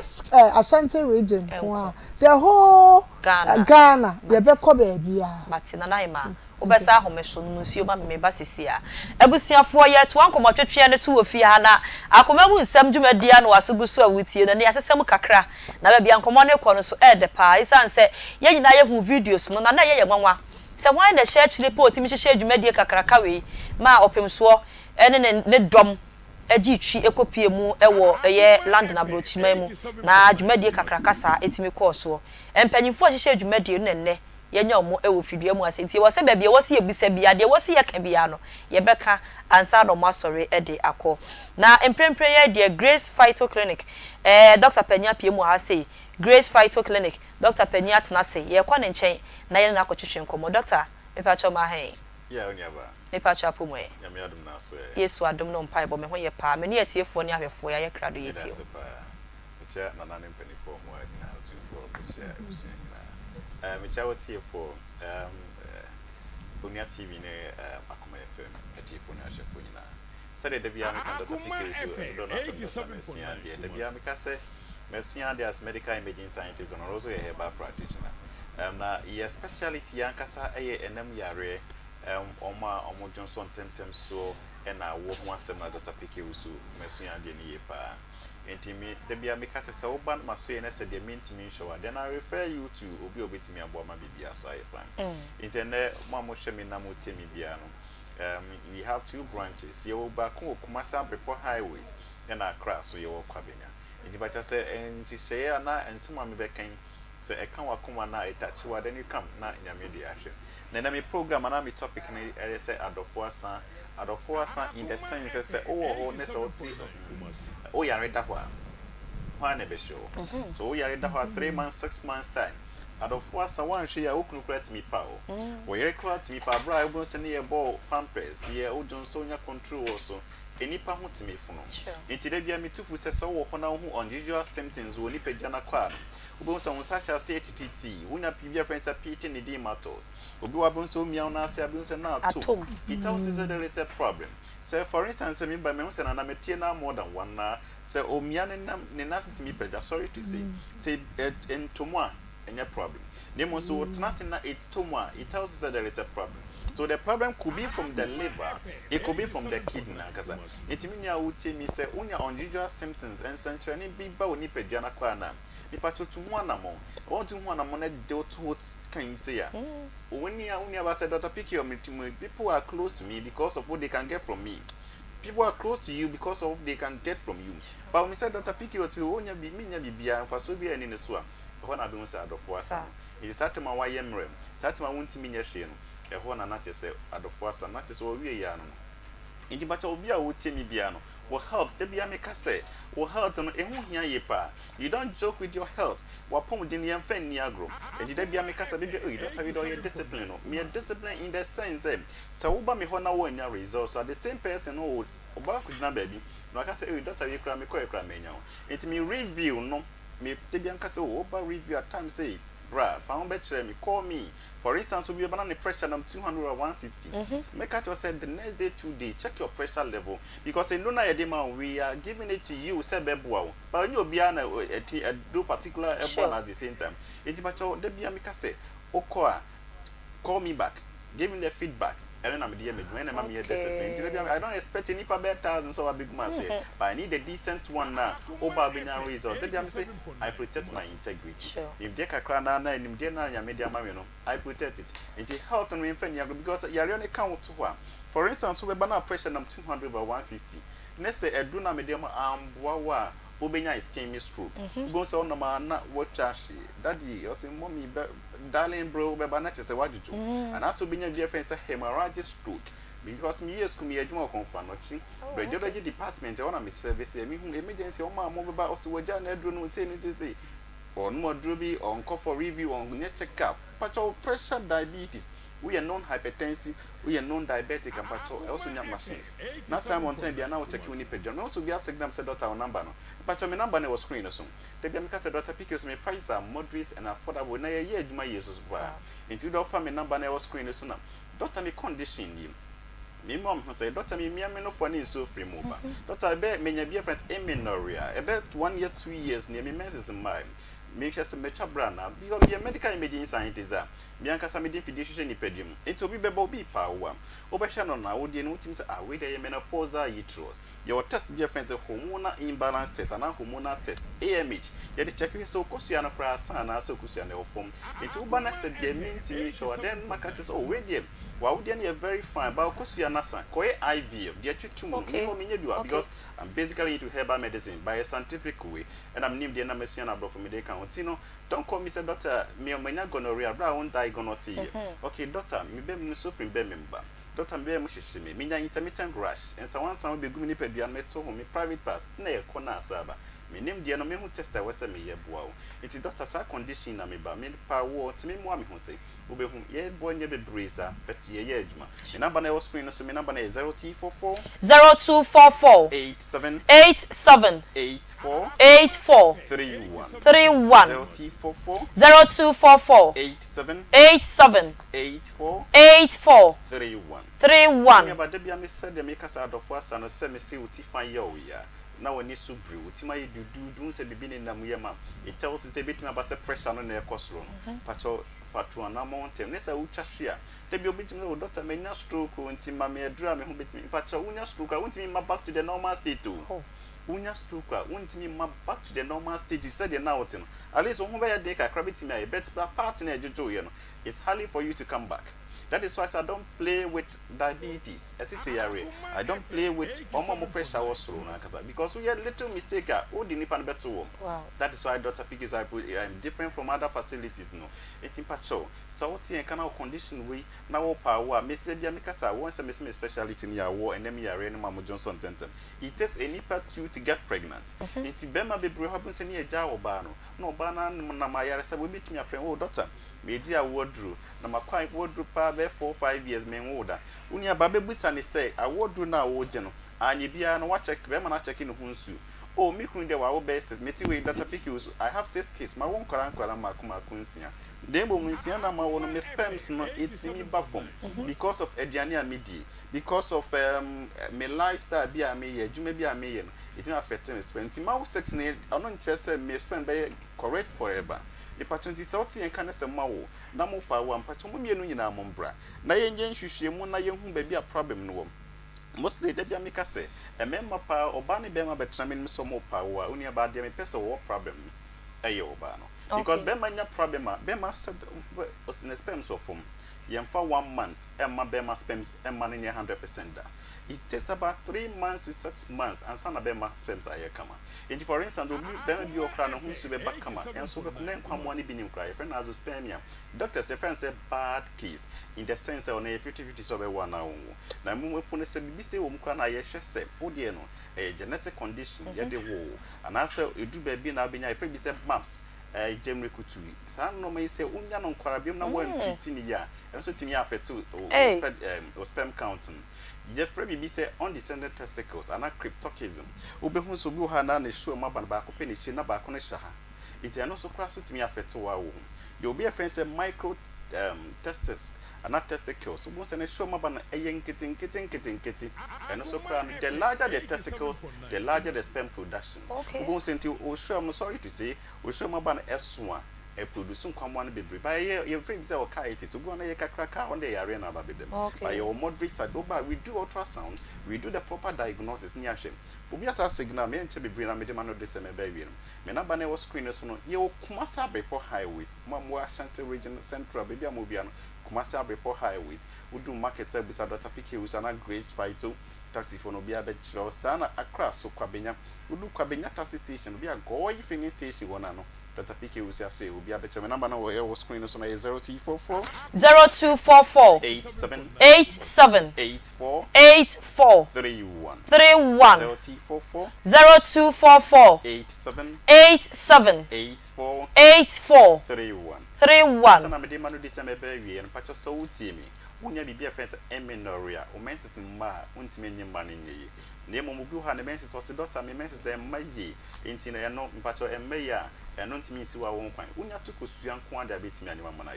Ashanti region kwa the whole Ghana ye be ko ba bia matina na ima obesa ahomeso no nsuo ma me ba sisi a abusuafo ye to ankomo twetwe ne so ofie ha na akoma mu nsam dwumadia no wasogu so awutie no ne asesem kakra na ba bia ankomo ne kɔ no so de pa isan se ye nyina ye hu videos no na ye nwanwa se wan na share report mi hye dwumadie kakra ka we ma opemso ene ne dom agi twi ekopie mu ewo eye land na brochima mu na dwumadie kakra kasa etimi kɔ so empanyimfo hye dwumadie no nenne yenya omo ewo fidua mu asenti wo se bebia wo se yebisa bia de wo se ye ka bia no ye beka ansa no masori de akọ na emprempre ye de Grace Phyto Clinic Dr. Penya pie mu ha say Grace Phyto Clinic Dr. Penya tena say ye kwa ne nchen na ye na akotwetwe nkomo doctor mepa choma he ya onyaba mepa chapo mu ya me adum na so yesu adum no mpai bo me ho ye pa me ne atiefo ne ahwefo ya ye krado ye tie mecha na nane mpanifo mu adina to for mecha mecha wotie for Onia TV ne Akoma FM atiefo na ahwefo nyina said the bia me kan data pk so do na mesia de bia me ka se mesia de as medical imaging scientist and also a herbal practitioner na your specialty yankasa eye enam yare omo Johnson tentem so na wo ho asem na Dr. PK Usu mesua de ne yepa entimi de bia me kata se wo ban maso ye na se de mentimi show then I refer you to obi obetimi aboma bibia so aye fan intene mo hwemi na mo temi bia no we have two branches ye wo ba ko Kumasa Beppo highways na Accra so ye wo kwabenya entibacha se enhihye na ensema me bekan se eka wakoma na itachiwa then you come na nyame de ahwe na me program na me topic na say adofo asa in the sense say ho ne se oti o yare da ho a ne be show so o yare da ho 3 months 6 months time adofo asa wan hwe ya okunu krat mi pa o yare krat mi pa bra ebon se ne ye ball pampers ye o jonso nya control so enipa ho timi funo enti da bia mitufu se so wo ho na ho unusual symptoms wo nipa dwana kwa obi so won sacha se TTT wunya pibia friends PT ne di matters obi wa bon so mia na ase abi so na atom it also said there is a problem so for instance me by me say na metie na more than one na say o mia ne na sitimi peda sorry to say entomo a any problem nemo so wotnase na etomo a it also said there is a problem. So the problem could be from the liver, it could be from the kidney. Because it means you would say, Mister, unusual symptoms and essentially be ba onipa dwana kwa na. Nipa to one more. want to want a money deal towards can say when you have said Dr. Picky or people are close to me because of what they can get from me. People are close to you because of what they can get from you. But when you said Dr. Picky or to own your be for so be in the swamp, when I don't say out of was it is at my YM, Satima won't mean your shame, a one and not just out of was and not just all we are. In the battle be a would see me piano. Will health, the Biamica say, will health on a here ye pa. You don't joke with your health. What pom didn't you fen niagro? And did Biamica say, you don't have it all your discipline, mere discipline in the sense, so Oba me hona one your results are the same person who about could not baby. No, I can say, you don't have your cram, it's me review, no, me Bianca so Oba review at times say, bra, found better me, call me. For instance, we have a pressure of 200 or 150. Make out yourself the next day, 2 days, check your pressure level. Because in Luna Edema, we are giving it to you, say Bebuao. But you'll be a do particular airborne at the same time. It's about your Debiamica say, Okoa, call me back, give me the feedback. And then I'm when I'm here discipline. I don't expect any per thousands or a big mass, but I need a decent one now. Over result. I protect my integrity. If they can cry and dinner, media mamino, I protect it. And it helped me because you are only count to one. For instance, we have pressure of 200 or 150. Let's say a duna medium wawa. Obenya is came stroke. Go so no man what chashi. Daddy, or say mommy, darling bro, beba say what you do. And also being a friend say hemorrhagic stroke. Because me yes come here do confirm watching. Radiology department I want to service me who emergency on my mobile also waja na do no say say. On more druby on call for review on check up. Patch pressure diabetes. We are non-hypertensive, we are non-diabetic, and patrol also need machines. Not time on time, we are now checking any pediatric. Also, we are saying them said our number. But my number was screen or so. The Biamica said, Dr. Pickers, my prices are moderate and affordable. Now, a year, my years as well. Into the family number, I was screen or so. Doctor, me condition you. Me mom say, Doctor, me no funny is so free mobile. Doctor, I bet many of your friends amenorrhea. About 1 year, 2 years near me, men's in mind. Make sure some mecha brana because be a medical imaging scientist Bianca Samidi fiducian ipedium. It will be baby power. Obashan na would you know things are with a menopause uterus. Your test be a friend's hormonal imbalance test and a hormonal test. AMH. Yet the check so Cosiana Prasana so Cosiana form. It's Ubana said the mean to me show then Macachus oh with him. Why would you very fine about Cosiana San? Coy IV, dear 2 months because I'm basically into herbal medicine by a scientific way, and I'm named the Namasian above from the council. Don't call me, say, Doctor, me or my gonorrhea, brown diagonal see. Okay, Doctor, me be suffering be member. Doctor, be mushishimi, me intermittent rash, and so one sound be good nipped and met so home, me private pass, nay, corner saba. Me name the enemy who test I was a me ye bow. It's Doctor Sa condition, I me by me power to me, mommy who say, Ube whom ye born ye be breezer, but ye yedma. The number I was screen, so me number is 0244 0244 87 84 31 0244 87 84 31. But there be said the makers out of us and send me see what if I yo ya. Now when you so brew, Tima do say be in the Muyama. It tells us a bit about the pressure on the cost room. Patrol Fatu and mountain. Let's say Uchashia. They be obeying no daughter may not stroke when Tima may drum who beats me. Patrol Unia stroke. I want me back to the normal state too. Unia stroke. I want me back to the normal state. You said you're now. At least one way a day, I crab it to me. I bet partner Jojo. It's hardly for you to come back. That is why I don't play with diabetes. I don't play with hormone pressure also because we had little mistake. Wow. That is why Dr. Pick is I'm different from other facilities. No, it's in patrol. Salty and canal condition we now power. Miss Biamicasa once a missing speciality in your war and then Mamu Johnson Tenton. It takes any part two to get pregnant. It's Bema Bibru happens in a jar or bano. No banana Namaya said we meet me a friend. Oh, doctor. Media wardrobe. Na quite wardrobe pa 4 or 5 years men order. Unia babe busani say I wardrobe na wojeno. Ani bia no watch check be man checking hunsu. Oh me kun de wa best meti we data pick use. I have 6 kids. My one kwara makuma kunsia. Dembo munsia na ma wono me sperms no it's me bafom because of ediania midi because of me lifestyle bia me ye adwuma bia me ye no. It na affect me spend. Ma 6 na ono nche me spend be correct forever. The patronti salty and canessa mawo, Namo for one patron in our mombra. Na yen shushimu na young baby a problem no. Mostly Debia Mikase, a member power or Barney Bema betramin so more power, only about the person or problem. Ayo Bano. because be manya problem be ma was in sperms of form yemfa 1 month emma be ma sperms emma ne 100% da. It takes about 3 months to 6 months and some be ma sperms aye kama. And for instance, be be okra no hu so be back kama and so be na kwam woni bi nim kra e friend azospermia. Doctors say friend say bad case in the sense on 50-50 so be one na wo. Na mu wepo ne se bi se wo mu kra na ye hwe se wo de no genetic condition ye de wo. And also edu ba bi na benya e bi se maps Jemre Kutui. San no may say unya non kwarabium na one pitini ya. And so tini affected or sperm counting. Jeffrey be say undescended testicles and a cryptocism. Ubehun so bu hana ne show maban ba ko peni na ba ko ne shaha. It is also cross to me affect wa wo. You be a friend say micro testes and not testicles. So once and show maban a kitten. And also the larger the testicles, the larger the sperm production. Okay. Once until we show I'm sorry to say we show maban S1 a producing come one baby. By your friends are okay to go on a cracker on the arena about them. By your moderate side, we do ultrasound, we do the proper diagnosis near shame. For me as a signal, me and Chubby Brin and Medimano de Seme Baby. Menabane was screeners on your Kumasa Bepo highways, Mamwa Shanty region central, baby Amobian, Kumasa Bepo highways, who do markets beside Dr. Piki, who's an Grace Fighto, taxi for Nobia Bachelor, Sana across so Quabena, who do Quabena taxi station, be a goy filling station one. Dr. PK will say will be a better number now or screen us on a 0244 0244 87 84 31 0244 87 84 31 Sana me demanu December baby and patch so team me. Unya be a friend emenoria, o menses ma, untimenya money. Nemo Mubuha, the menses was the daughter, me menses them my ye, intin and no patch and maya. And not to me, see what won't find. Unya took us young quanda beats me and mamma.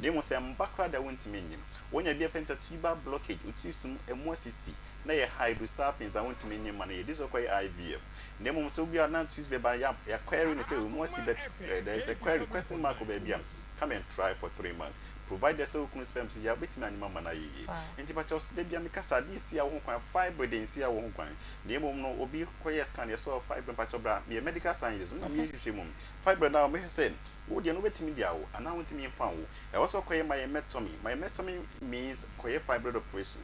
They must say, I'm back that went to me. When you be a fence at tuber blockage, which is some MOCC, nay a high with sapiens, I want to mean money. This is quite IVF. Nemo so we are not Tuesday by a query and say, we must see that there is a query question mark of baby. Come and try for 3 months. Provide the so sperms, ya bit man mamma. And if I just did because I did see a won't fibroid and see a won't find. Nemo no obi quiet can you saw fibroid patch of brand, be a medical scientist, and I'm fibroid now may say, would you know what me diao, and I want to me found. I also call my metomy. My metomy means quiet fibroid operation.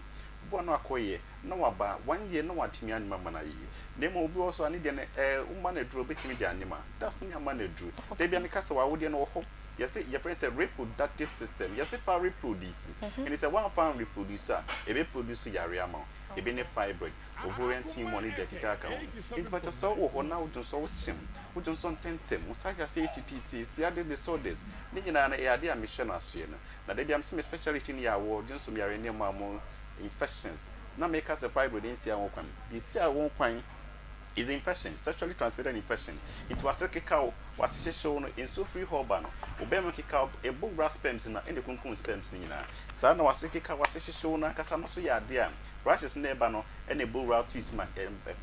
One acquire, no about 1 year, no what to me and mamma. Nemo will also need a woman a drew bit me the animal. That's not a man a drew. They be a castle, I would know hope. Yes, your friend said reproductive system. Yes, if I reproduce, and it's a one farm reproducer, a reproducer yariamo, a bene fibroid, ovarian tumor money that you can. It's but a so or now to so chim, who don't son tentem, such as ATT, see other disorders, making an idea mission as you know. Now they be some specialty in your ward, just some yarenia mammal infections. Now make us a fibroid in Sia Wokan. This year won't find. Is infection, sexually transmitted infection. It was a cow, was shown in so free horbano, Obama cow, a bull brass sperms in the Kunkun sperms nina. Sana was a cow was shown, Casamaso Yadia, rashes nebano, and a bull route to my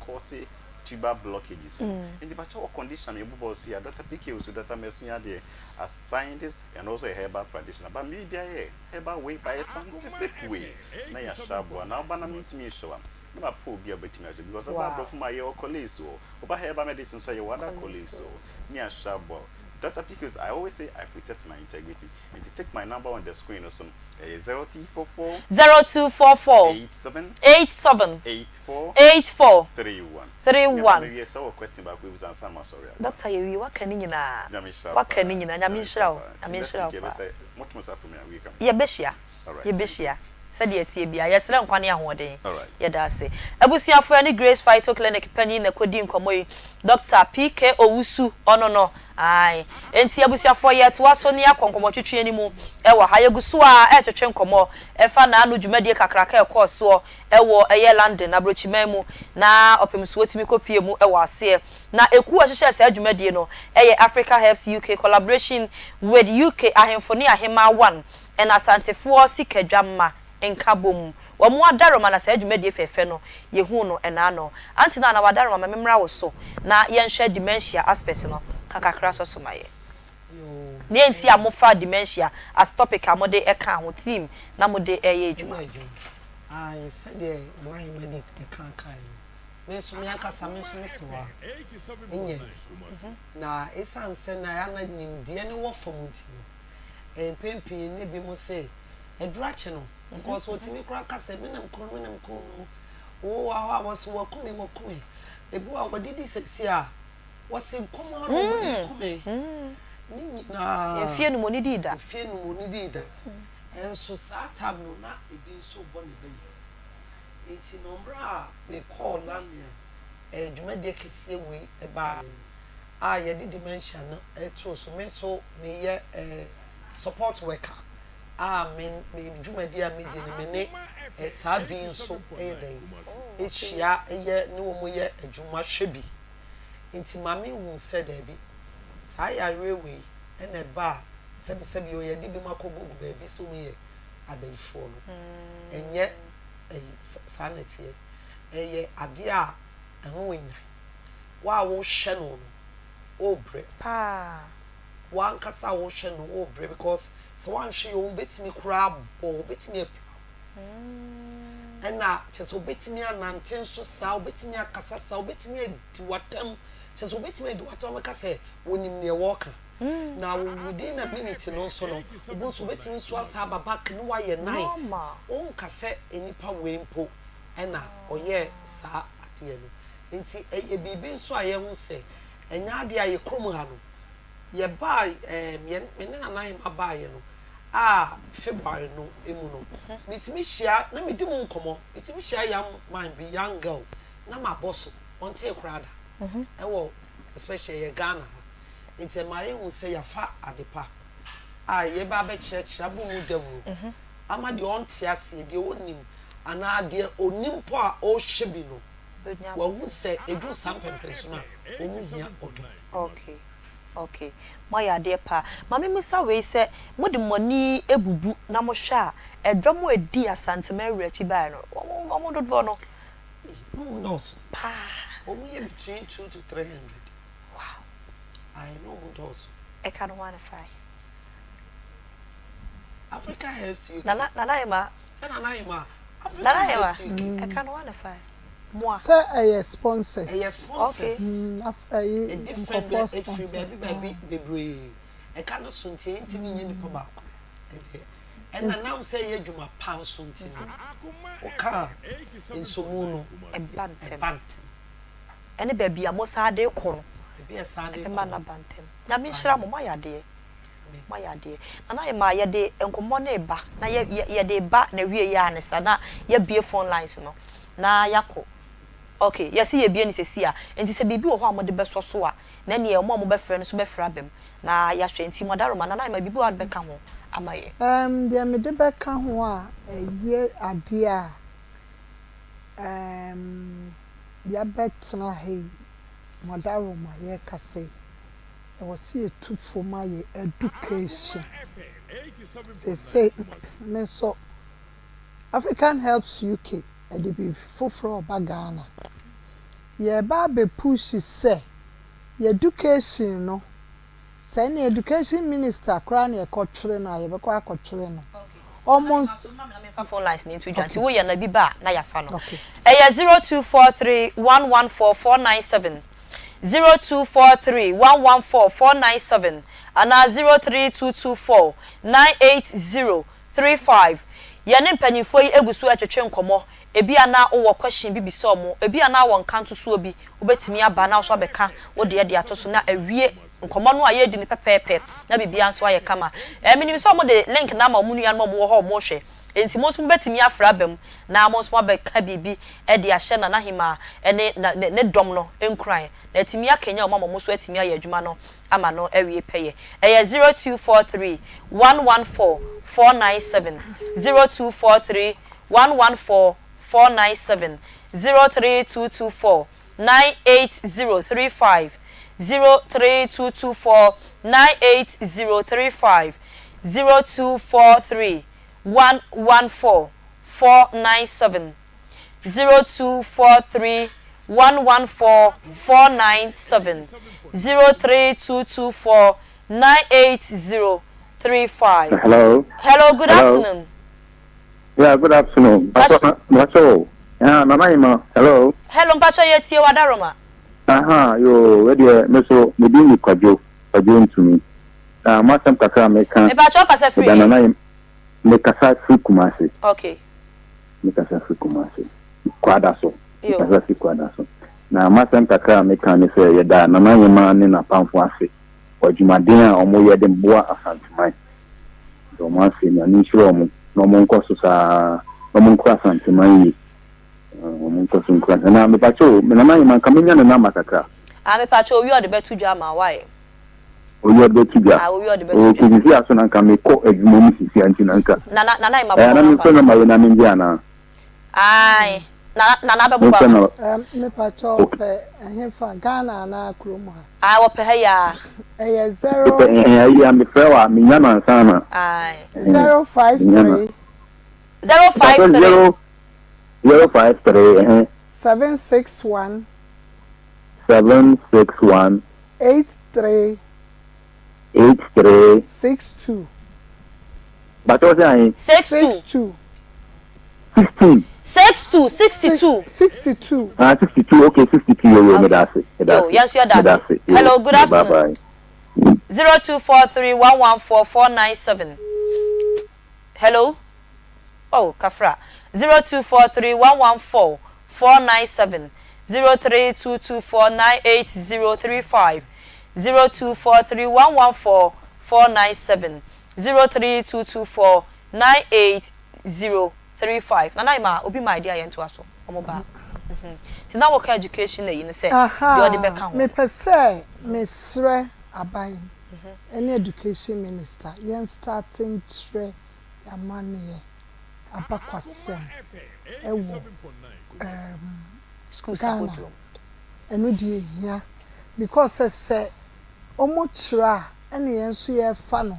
corsi tuber blockages. In the patrol condition, a bubble here, Dr. PK was Dr. Messia there as scientist and also a herbal practitioner, but maybe a herbal way by a scientific way. Naya Shabwa, now Bana means me show. No poor be a bit because about my colleagues or herbal medicine, so you other colleagues near Shabwa. Dr. Pickles, I always say I protect my integrity and to take my number on the screen or some 0244 87 84 31. Maybe a so question about we was answer my sorry. Doctor, you what can you na? What can you na? Yamishrao. What must happen? We come. Yebeshia. All right. Yebeshia. Said ye bia yesra nkwane ahode yeda ase abusuafo ani Grace Phyto Clinic panyin na kodi nkomoyi Dr. PK Owusu ono ai enti abusuafo ye to aso ne akonkomo twetwe animu e wo ha yegusu a e twetwe nkomo e fa na anu dwumadie kakraka e koso e wo eye London na brochimemu na opemsu otimi kopie mu e wo ase na eku ahihye asa dwumadie no eye Africa Helps UK collaboration with UK ahemfoni ahema 1 and asantefo sikadwamma enkabom wa mu adaroma na sa dwumadie fefe no yehu no enano antina na wadaroma memra wo so na yenhwe dementia aspect no kakakra so somaye ni enti amofa dementia as topic amode eka ho theme na mode eye adwuma I said the my medic the kan me so me akasa me so me sewa enye na esan se na ya na nimde ne wo fam nti no pempi ne bi mo se edurache no because what me kura kasa me nam ko o wa was wo kume ebi wa wodidi sesi a wose komo no kume ni na ye fie no moni dida enso saa tab no na ebi nso bo ne bayi enti no bra me call lania dwumade kese we eba ye di dimension no to so me so me ye support worker me dwumade a me di ne me ne saa bi nso dey ehia ye ne wo mo ye adwuma hwebi enti mame hu se da bi saa ya rewe ene ba sebi o ye di bi makobo ba bi so me ye abayifo no enye sanity eye ade a ehun enya wa wo hwe no obre pa wan kasa wo hwe no obre because so wan hwe yo betimi kura bo betimi apra ena cheso betimi anante nso sa betimi akasa sa betimi ediwatam cheso betimi ediwatam ka se wonim ne woka na within a minute no so no obo so betimi so asa babak no wa ye nice on kase enipa wempo ena oye sa ade no enti e bibi nso aye hu se enya ade aye krom ha no ye ba me na nan ma ba ye no February no emu no mitimi hia na medi mu nkomo mitimi hia yam man be young girl na ma boss on take krada ewo especially ye Ghana enti ma ye hu se ya fa adepa ye ba be chira bu mu dawu ama de on tia ase de onim ana de onim po a o hyebi no wa hu se edu sampempe so na o mu hia odo okay moya de pa mama musa we se mo de moni ebubu na mo hwa edwom edi asante mawura chi ba no mo dodo no no pa o mu ye between 2 to 300 wow I know those I can quantify Africa helps you nana ema I can quantify moi say sponsors okay different baby e ka no suntie ntimi nye ni pa and now say ye dwuma pound suntie o ka ensomu no bantem ene baby amosa de ko no baby asade ko na bantem na mi hira mo mayade nana ma ye de enkomo na eba na ye de ba na wie ya ne sana ye bie phone lines no na yako okay yes ye bie ni sesi a enti se bibi wo ho amode beso so a na ne mo mo be frɛ no so be fra bem na ya hwɛ enti mo daroma na ma bibi wa be ka ho amaye de me de be ka ho a ye ade a ya betna he mo daroma ye ka se e wo se etu foma ye education say me so African Helps UK e de be foforo Ghana ye ba be push say ye education no say na education minister kra na e kotwere na ye be kwa kotwere no almost phone lines ni tujanti wo ye na bi ba na ya fa no eya 0243114497 0243114497 ana 03224988035 ye ne mpanyifo yi egusu atwetwe nkomo ebi ana wo question bibi so mo ebi ana wo nkanto so obi obetimi aba na so beka wo de de atoso na awie nkomo no aye di ni pepepe na bibia nso aye kama minim so mo de link na ma mu nua mo wo ho mo hwe enti mo so betimi afra bam na mo so beka bibi e de ahye na hima ne dom no enkran na etimi akenya o mo so etimi aye adwuma no ama no awie peye 0243114497 0243114497 03224988035 03224988035 0243114497 0243114497 03224988035 Hello, good afternoon. Yeah, good afternoon. That's all. Mama Ima, hello. Hello, Mpacho yetie wadaroma. Yo, where do me so me be ni kwajo into me. Masam kasa me kan. Mpacho kasa free. Nana me kasa free Kumasi. Okay. Me kasa free Kumasi. Kwada so. Yo. Kasa free kwada so. Na masam kasa me kan ni say yeda nana Ima ni na pamfo ase. Ojumaden a omo yede mboa asanteman. Do ma se na ni shiro omo no mo nkoso sa no mo nko asanteman yi. Omo nko na me pacho me nana Ima kamenya na makaka. Me pacho owi ode betu dwa ma why? Owi ode betu dwa. Owi ode betu dwa. O kisi aso na nka me ko adwuma mu sisi anti na nka. Nana Ima. Na me so na ma we na me ndia na. Ai. Na be buba. Me pacho pe ehfa Ghana na kromo ha. Wo pe ha ya. 0 ya me frewa me nya na sana. Ai. 053 053 053 761 83 62. But what's that? 62 16 62 62 62. 62. Okay, 62. Yo, me that's it. Yo, yes, you that's it. Hello, good afternoon. Bye bye. 0243114497. Hello. Oh, Kafra. 0243114497. 0322498035. 0243114497. 0322498035. Nana Ima, obi my idea yen to aso. Omo ba. Ti na work education e say you dey back me pese me sre aban. Any education minister yen starting tre ya mane abakwasem ewo school Ghana support. Eno die hia because say omo chira ene yen so ye fa no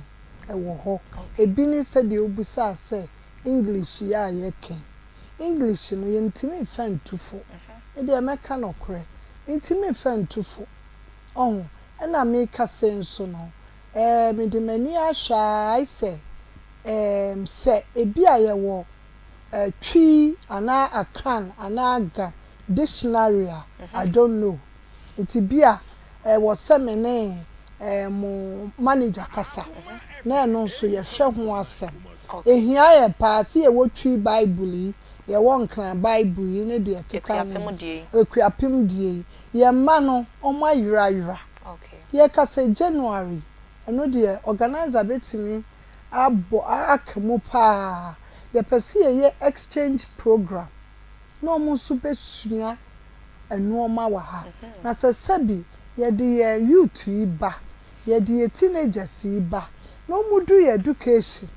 ewo ho ebi ni se de obusa say English ya ye ken English no ye ntimi fa ntufo e de meka no kore ntimi fa ntufo oh ena me ka senso no me de mani ahwa ise se ebi aye wo twi ana akan ana aga dictionary I don't know it bia was semene mo manager kasa na no so ye hwe ho asem ehia ye paase ye wotwi bible ye won kran bible yi ne de keka ekuapem die ye ma no omo ayura okay ye kasa January eno de organizer betimi abo akamu pa ye pese ye exchange program no mo so besua eno ma wa ha na sebi ye de youth yi ba ye de teenagers yi ba no mudu education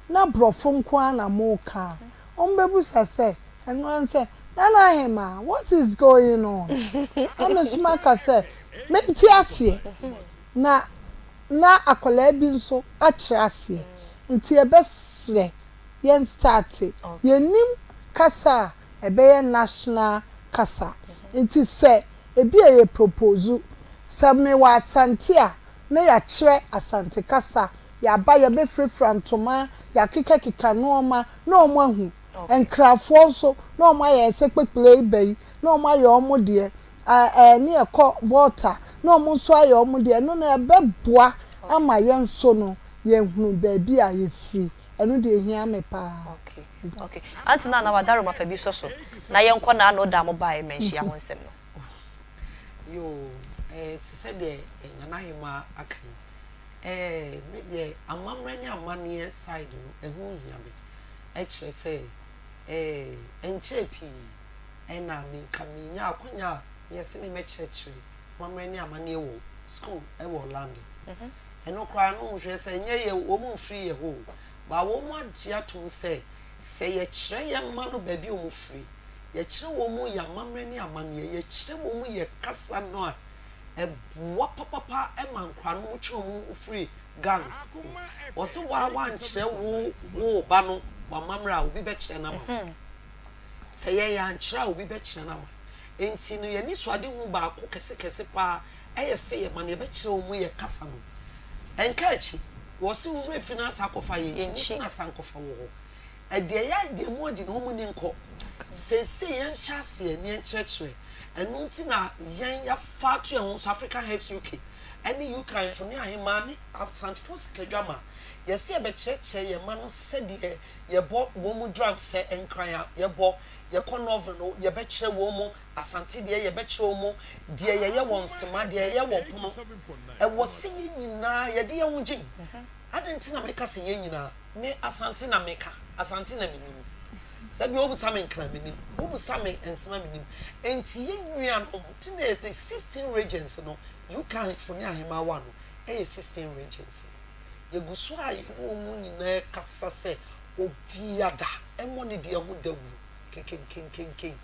na brofo nko na mo ka ombebu sase eno anse Nana Ima, what is going on? I'm a smaka say menti ase na akola bi nso atra ase nti ebesre yen start yenim kasa ebeye national kasa nti se ebi ye propose me wa asante a na ya kire asante kasa ya ba ya be free toma ya kika no omo ahu enkrafo so no omo ya sekpekple ibai no omo ya omo de ni ekọ water no omo so ya omo de no na beboa ama ye nso no ye hunu baabi a ye free enu de hia me pa okay antina na wadaro ma fa bi so na ye nko na no da mo ba e menhia ho nsem no yo ti se de Nana Ima akan me de amamra ni amane side no ehu hia me e kire se enchepi na me kaminya akonya yesi me mechechire amamra ni amane wo school e wo land eno kwa no hwe se nye ye wo mu free ye ho ba wo mu agi atom se ye kire ye ma no ba bi wo mu free ye kire wo mu ya amamra ni amane ye kire wo mu ye kasa no a wa papa mankwa no twe mu free gangs wo se wa kire wo ba no wa mamra obi be kire na ma se ye ya nkira obi be kire na ma enti no ye ni so ade hu ba ko kese pa se ye ma ne be kire wo mu ye kasa no enkachi wo se wo refinance akofa ye nchi na sankofa wo ade ya ide mu odi no mu ni nko Say yan chassis and yan church and Nuntina yan ya far to your African Helps UK. Any UK from near him money absent for Skagama. Yes, see a bit church, your man said ye bought woman drums say and cry out, ye bought your connovel, ye bet your woman, asante dear, ye bet your mo, dear ye once, my dear ye won't. I was singing in ya dear Jim. I didn't make us singing me asantina maker, asantina minim. Sabi obu same nkramini obu same ensema minim enti yenwia no tine the 16 regions no you can for ne ahema wa no 16 regions yeguso ayi wo mu nyina kasa se obiada emo ne de ho dawu ken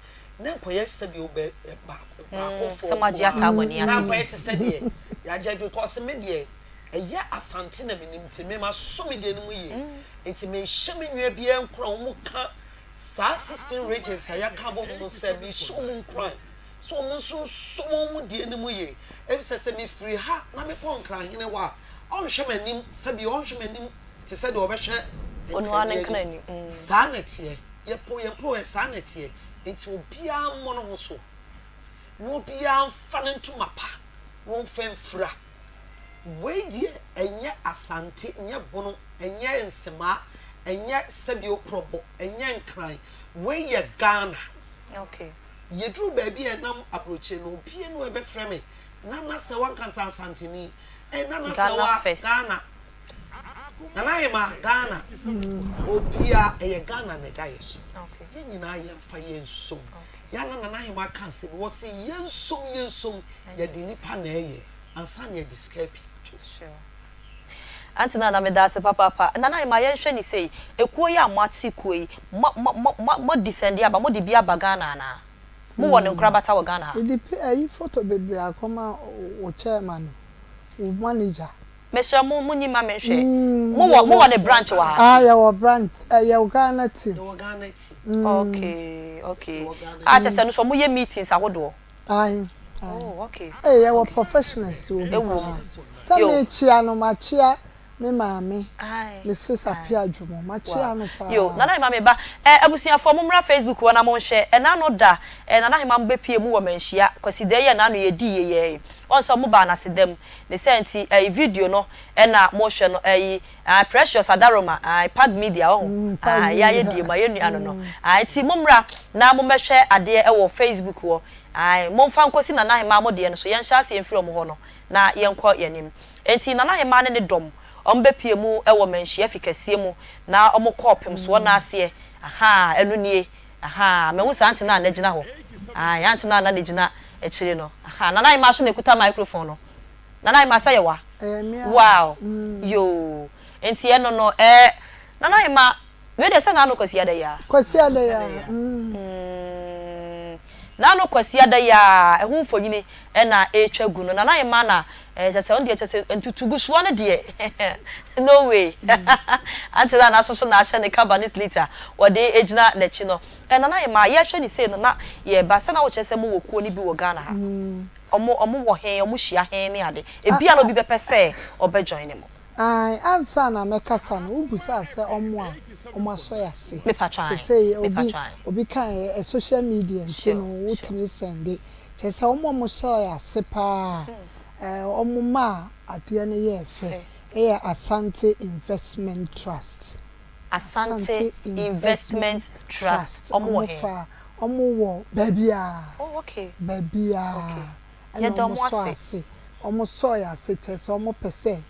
na nkoye sabi obe ba ko fo samaji akamoni asi na ko ete se de ya ja because me de eye asante na minim ti me ma so me de no ye enti me hye me nwa bia nkro mu ka sa 16 regions aya ka bo mu se me show mu nkra so mu so mu de no mu ye e se me free ha na me ko nkra hene wa on hwe manim sabi on hwe manim ti se de obehwe onu anen knani sa netie ye po sa netie enti obia mo no ho so no bia mfa ne ntuma pa no mfemfra we die enye asante enye bono enye nsema enye sabi okrobo enye nkran we ye Ghana okay ye dru ba bi enam approach no bie no ebe frame na se wan kan asante ni na se wa Ghana na yema Ghana obia ye Ghana ne da yeso okay ye nyina ye mfa ye nsom ya na yema kan se wo se ye nsom ye di nipa na eye ansa na ye discape sure Antina na me da se papa na na ma yenhwe ni sei ekuo ya amati kuo mo descend aba mo de bia bagana na mo won nkra bata wo Ghana ha e ayi photo bebre akoma o chairman o manager me sha mo nyima me hwe mo won the branch wa ha ya wo branch ya wo Ghana team okay a se no so mo ye meetings awodo ayi oh okay ya wo professionals o some me chia no ma chia me maame me sisa pia adwomo ma chia no pa yo nana ma me ba abusiafo mo mra Facebook wona mo hye na no da nana hema mo bepie mu wo manhia kwasi de ye na no ye di ye onso mo ba na sedem ne senti video no na mo hye no precious adaroma pad media ya ye di ma ye nu ano no ti mo mra na mo mehwe ade wo Facebook wo mo mfa nkosi nana hema mo de no so ye nhya se mfiri mo ho no na ye nkọ yanim enti nana hema ne dom ombepie mu ewo manhia fikasie mu na omokopem so na ase enu nie me hu sa antina na gina ho ya antina na gina ekire no nana ima so na ekuta microphone no nana ima sa ye wa wow yo enti eno no nana ima we de sa na no kwasi ada ya na no kwasi ada ya ehu mfonyini na etwa gu no nana ima na just on the entutugu so na de no way until na so na asha ne cabanis liter what dey ejina na chi no nana ima ye hwe ni say no na ye ba sa na wo chese mo wokuo ni bi wo Ghana ha omo wo he omo hia he ne ade ebia no bi be pese obejoin mo ansa na mekasa no ubusa se omo aso ya se me patran say obi kan social media ntino wotimi sende chese omo so ya se pa omuma ade ne ye fe Asante Investment Trust Asante Investment Trust omo babia oh okay babia ye do mo ase omo so ya se chese omo pese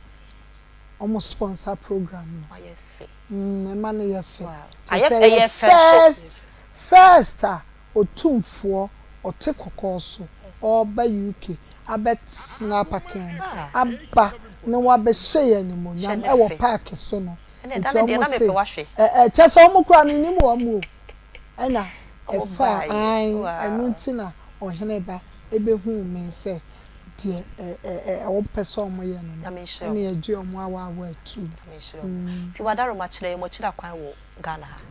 omo sponsor program no ye fe man ye fe aye first otumfo otekokoso oba UK abet snapper can abba no wa be share ni mo nyam e wo park so no nti o mo se chese o mo kwa ni ni mo amu e na e fa anu ntina o hene ba ebe hu me se die wo pese o mo ye no na e adu o mo awa tu ti wadaro ma kire mo kira kwan wo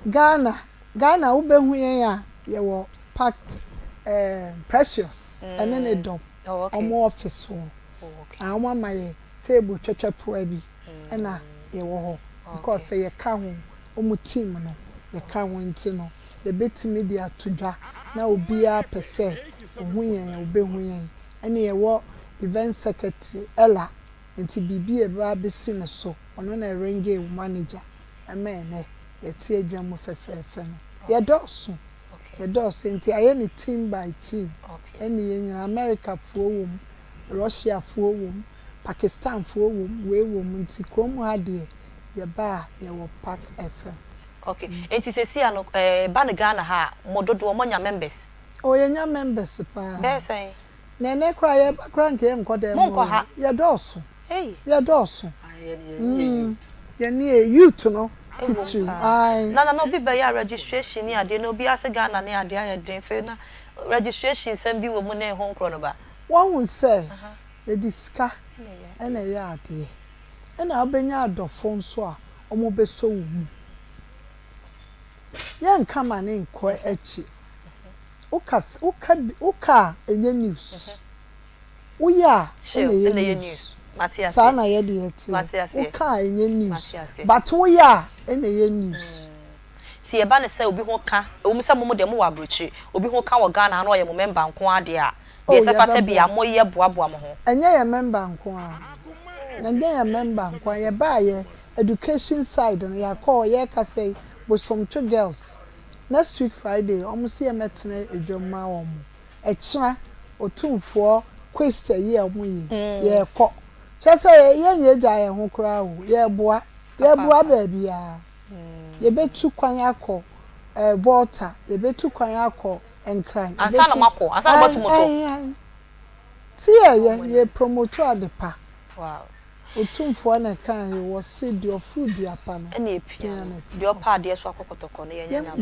Ghana wo be hu ye ya ye wo park precious ene ne dom omo office wo awon maye table twetwepo abi na ye wo ho because ye ka ho omo team no ye ka wonti no ye betimi de atodwa na obia pese ohuyen obehuyen ene ye wo event secretary ella nti bibi e ba besi ne so ono na renge manager amene ye tie adwam fefefe no ye doso ye doso nti aye ni team by team ene ye nya America fo wom Russia fo wom Pakistan fo wom we wom nti krom ha de ye ba ye wo Park FM. Okay. Enti sesi ano ba ne Ghana ha mododo mo nya members. O ye nya members pa. Be say. Nene kra ye kra nke ye nkode mo. Monko ha. Ye doso. Hey. Ye doso. Ye ni youth no. Titu. Ai. Na obi be ya registration ni ade no obi ase Ghana ne ade aye den fe na registration sem bi wo mu na ho nkro no ba. Won hu say ye diska ena ye ade. Ena obenya adofo nso a omo beso wo mu. Ye nka ma ne nko echi. Uka enye news. Uya enye news. Matias. Sana ye de eti. Uka enye news. But uya enye news. Ti e ba ne say obi ho ka, obi se mo de mo wa brochi, obi ho ka wo Ghana na o ye mo member nko ade a. De se fata bia mo ye boaboa mo ho. Enye ye member nko a. Enye ye member nko ye ba ye education side no ya call ye ka say bo some two girls. Next week Friday, almost see a metene edwoma wo mo. Ekira otumfo quest ye amuyi. Ye ko. Chese ye nyeja ye ho kra wo. Ye boa baby ya. Ye betu kwan akọ Volta, ye betu kwan akọ Enkran. Asa na mako, asa na moto. Ti ye promoter adepa. Wow. Otumfo na kan he was see the food ya pa no. Ene epia. The opa de so akokotoko ne yenya na.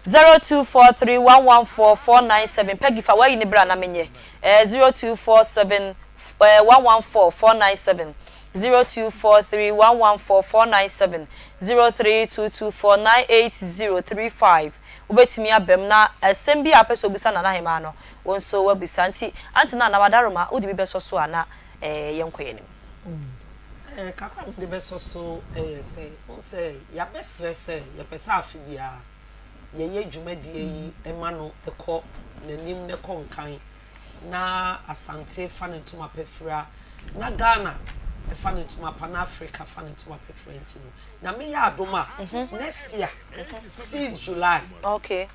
0243114497 Peggy fa wa yi ne bra na menye. 0247 114497 0243114497 0322498035 ubetimi abem na asem bi apeso bisa na hema no wonso wa bisa nti na na wadaroma udi bi beso so ana yenkoye ni kakwa de beso so say ya besre say ya pesa afibia ye dwumadie yi ema no ekọ nanim ne konkan na asante fa ne ntoma pefra na Ghana fa ne ntoma pan Africa fa ne ntoma pefra ntino na me ya adoma next year 6 July. Okay.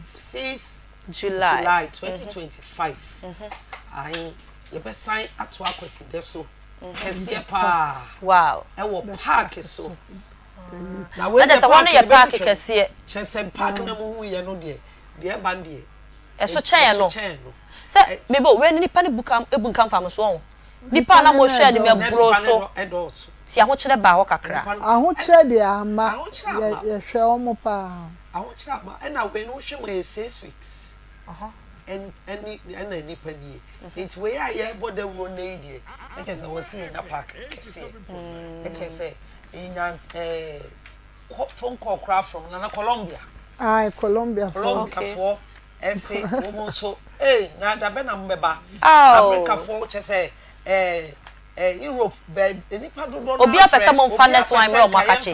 6 July 2025. Ai ye be sign ato akwesi deso kese pa. Wow. E wo park so. Na we dey one ye park kese. Chese park na mu hu ye no de ban de. E so chen no. Say mebo we ni pa ni ebunkam fam so on. Nipa na mo share de me bro so. Si aho kire ba ho kakra. Aho kire de ama ye hwe omo pa. Aho kire ama e na we no hwe we 6 weeks. And any penny. It's where I hear about the one lady. I just was seeing a park. I just say in phone call craft from Nana Colombia. Aye, Colombia for essay almost so. Hey, now the Benambeba. Africa for just say Europe, any part of the Obia pesa mo fa next one bro makachi.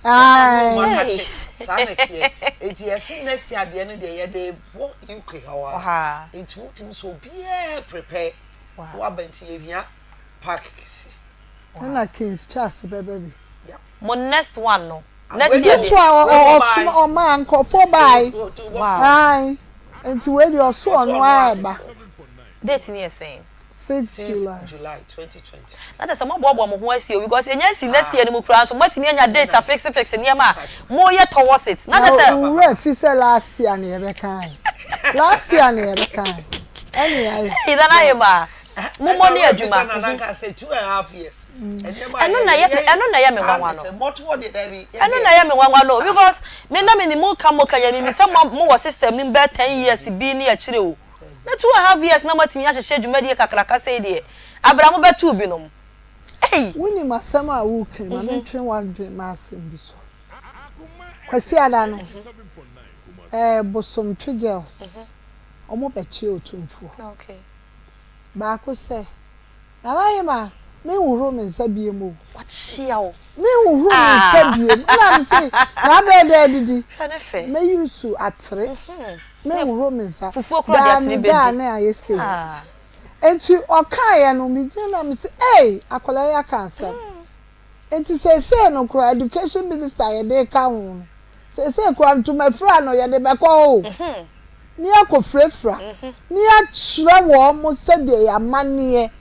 Aye. Sanity. It is next year the end of the year they what UK how it would so be prepare. What benti here park kesi. Na Kings Charles baby. Yeah. Mo next one no. Next year this one or man call for buy. Wow. Aye. And so where you so on why ba. Date ni saying 6 July 2020. Na dey say mo bobo mo ho asi o because enya si next year ni mo kura so matimi anya date fix ne ma mo ye towards it. Na dey say we official last year na be kan. Last year na be kan. Any ida na ye ba. Mo mo ni adwuma. Na ka say 2.5 years. Eno na ye me wanwa no. Moto dey there be. Eno na ye me wanwa no because me na me ni mo ka mo kanya mi say mo wo system ni be 10 years bi ni a kire o. Na 2.5 years na matimi a hye dwumadi kakraka say de abramu betu bi no. Hey, woni masama a wo kan ma mentwen was be masem bi so. Kwasi ada no. Bosom two girls. Omo bechi otumfo. Okay. Ba ko say. Nana yema me wuro me nsa biem o wachia o me wuro me nsa biem na me say na be dey didi me yusu atre me wuro me nsa da me da na ayese enti okaye no me gye na me say akola ya cancer enti say no kro education minister ye dey ka ho say kro ntuma fra no ye dey be ko o ni akofrefra ni achire wo mo se de amane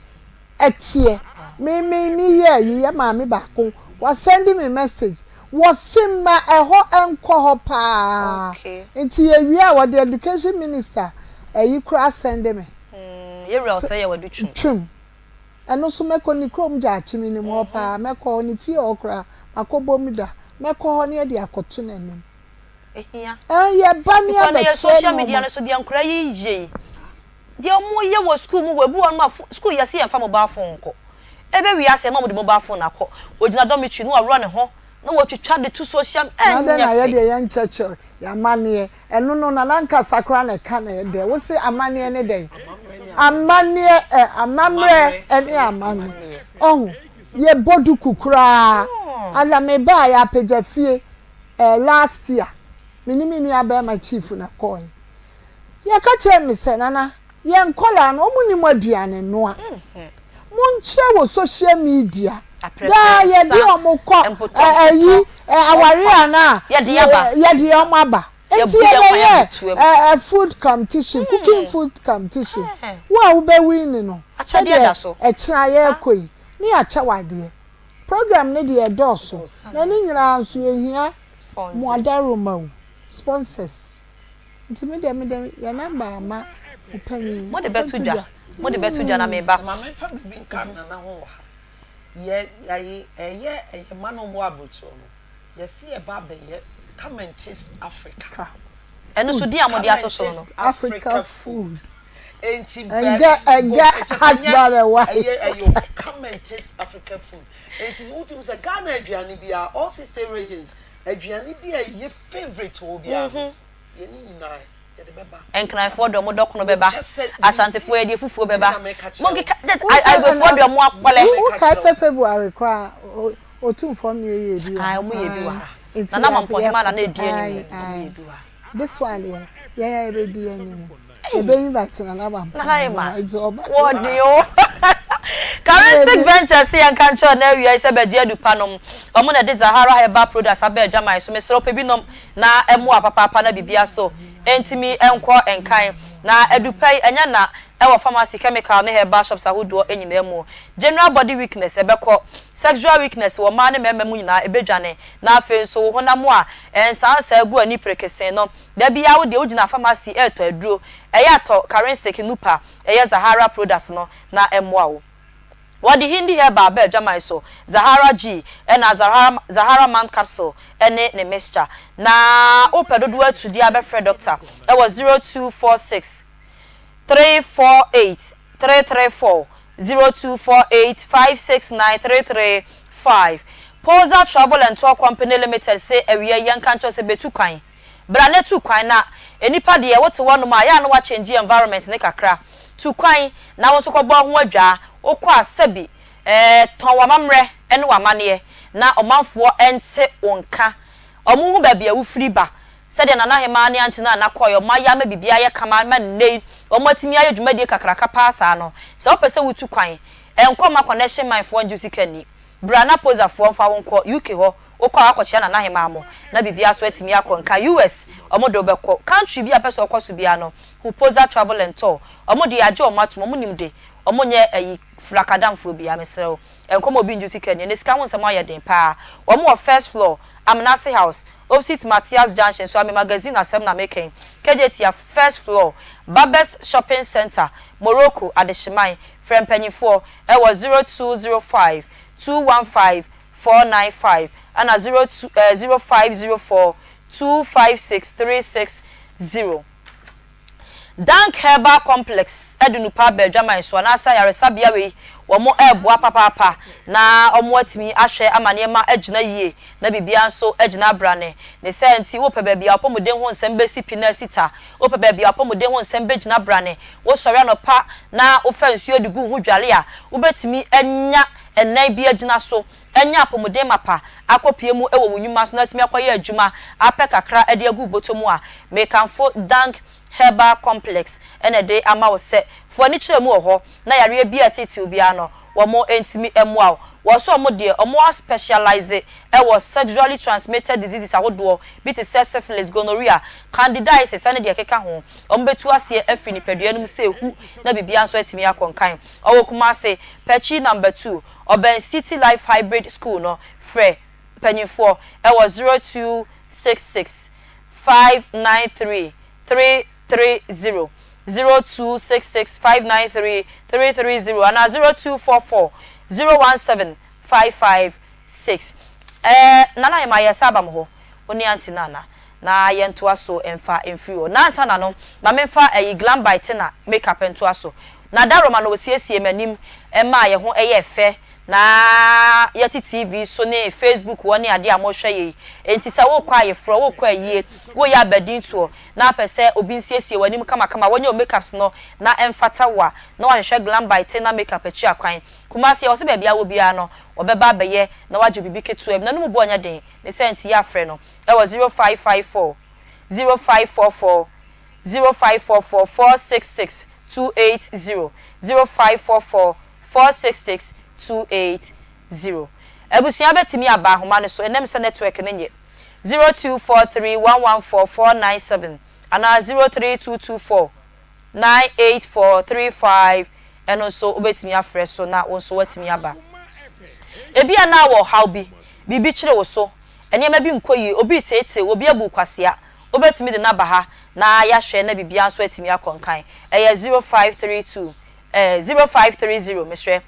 etie me ye maami ba ko was sending me message was simma eho enko ho pa enti ye wi a the education minister eyi kra send me ye real say ye wadu twum eno so meko ni krom ja achimi ni mo pa meko ni fie okra makobo mi da meko ho ne ye de akoto nanim ehia ye ba ne abeche social media no so de ankra ye de omo ye wo school mu webu on ma school ye se ye fa mobile phone ko ebe wi ase na mo de mobile phone akọ ogina dormitory no awura ne ho na wo twitwa de to social na ye de ye ncheche ya mane eno no na nanka sakra na ka na de wo se amane ne de amane amamre ene amane ye bodu kukura ala me ba ya pejafie last year minimi aba ma chief na call ye ka che me se nana ye nkola no omuni mu aduane no a munche wo social media da ye di omukọ ayi awari ana ye di omaba enti ye food competition cooking food competition wa ube win no acha dia so echa ye koi ni acha wade program ne de doso na ni nyina nso ye hia mo adaro ma sponsors nti me dem ya number ma upanyi mo de betu dwa na me ba ma me fa bibi nka na ho ye mano mo abrocho no ye see e ba be ye come and taste Africa eno so di amode atoso no Africa food enti husband and wife come and taste Africa food enti utim say Ghana aduane bia all 6 regions aduane bia ye favorite wo bia ye ni nyina ye de beba enkran for do mo dokono beba asantefo ye de fufuo beba mo I go for do mo akpole who ka say February kwa otum form ye bi mo ye bi wa na na mo ma na edi ani this one yeah be di ani ebe invite na ba na it's oba what you Caristic Ventures say and can show na wi say be je adupanom omo na de Zahara Herbal Products abe adwamai so me sero pe binom na emu apapa na bibia so entimi enko enkan na adupai enya na ewo pharmacy chemical na herbal shops ahodo enyima emu general body weakness ebekọ sexual weakness wo ma ne mema mu nyina ebedwane na afi so honam a ensansa agu ani prekesen no da bia wo de ogina pharmacy eto aduro eya to Caristic nupa eya Zahara Products no na emu awo Wadi hindi herbal be adwamai so Zahara G na Zahara Man capsule ene ne mixture na opedodo atu dia be free doctor e was 0246 348 334 0248 569 335 Posa Travel and Tour Company Limited say ewiye yankan cho se betu kwan brane tu kwan na enipa de wote wonu ma ya no wa change environment ne kakra tu kwan na wo so ko bo ho adwa okọ asabi ton wa mamre ene wa mane na omanfo ente onka omu hu ba bia wo free ba sede na hema ne antina na koyo ma ya ma bibia ye kama ma nei omatimi aye dwumadi kakraka paasa no se opese wutu kwan enko ma connection my phone juicy kani brana posa fo fa wonko UK ho okọ akọche na hema mo na bibia so atimi akonka US omodo beko country bia pese okoso bia no who posa travel and tour omode aje omato mo nimde omonye ayi flakadamfo bia mesrew enko mo bi juicy kani ne ska won se mo aye den pa omo first floor Amnase House opposite Matthias Junction so am magazine asem na making KJT first floor Babes Shopping Center Morocco Adeshiman Frempanyfo e was 0205 215 495 and 0504 256 360 Dank Herbal Complex edunupa bedwaman so na asa yaresabia we womo eboa papa na omo atimi ahwe amanema agina yie na bibia nso agina brane ne senti wo pebebia opomuden ho nsembe sipi na sita wo pebebia opomuden ho nsembe gina brane wo sori anopa na ofa nsuo digu hu dwale a wo betimi anya ennan bi agina so enya apomode mapa akopie mu ewo wunwuma so na timi akoye adwuma apɛ kakra ade agu botomu a mekanfo dank herbal complex ene de ama wo se fo ni kire mu ho na yare bi atiti obi ano wo mo entimi emwa wo so mo de omo specialize was sexually transmitted diseases ahodo bi te syphilis gonorrhea candidiasis ane de keka ho omo betu ase afini padua num se hu na bibia so atimi akonkan owo kuma se pechi number 2 Oben City Life Hybrid School no frɛ panyinfo was 0266 593 330 0266 593 330 and 0244 017 556 nana yema yesaba mo oni anti nana na yento aso emfa emfrio na sana no ma memfa glam bite na makeup ento aso na daroma no wosiesie manim ema ye ho eye fe na yati TV so ne Facebook woni ade amohwe ye enti sa wo kwa ye fro wo kwa ye wo ya badin to na pese obi nsiesie wanim kama kama wonye o makeups no na emfata wa na wa hwehwe glam bite na makeup achi akwan kuma se wo se bia wo bia no obeba beye na wajo bibi ketu em na no mu onya den ne senti ya frɛ no was 0554 0544 0544 466 280 0544 466 280 Ebusia betimi aba homa ne so enem se network nenye 0243114497 ana 03224 98435 eno so obetimi afre so na wonso watimi aba ebia na wo how bibi kire wo so enema bi nkoyi obi tete obi abu kwasea obetimi de na ba ha na ya hwe na bibia so atimi akonkan 0532 0530 mesre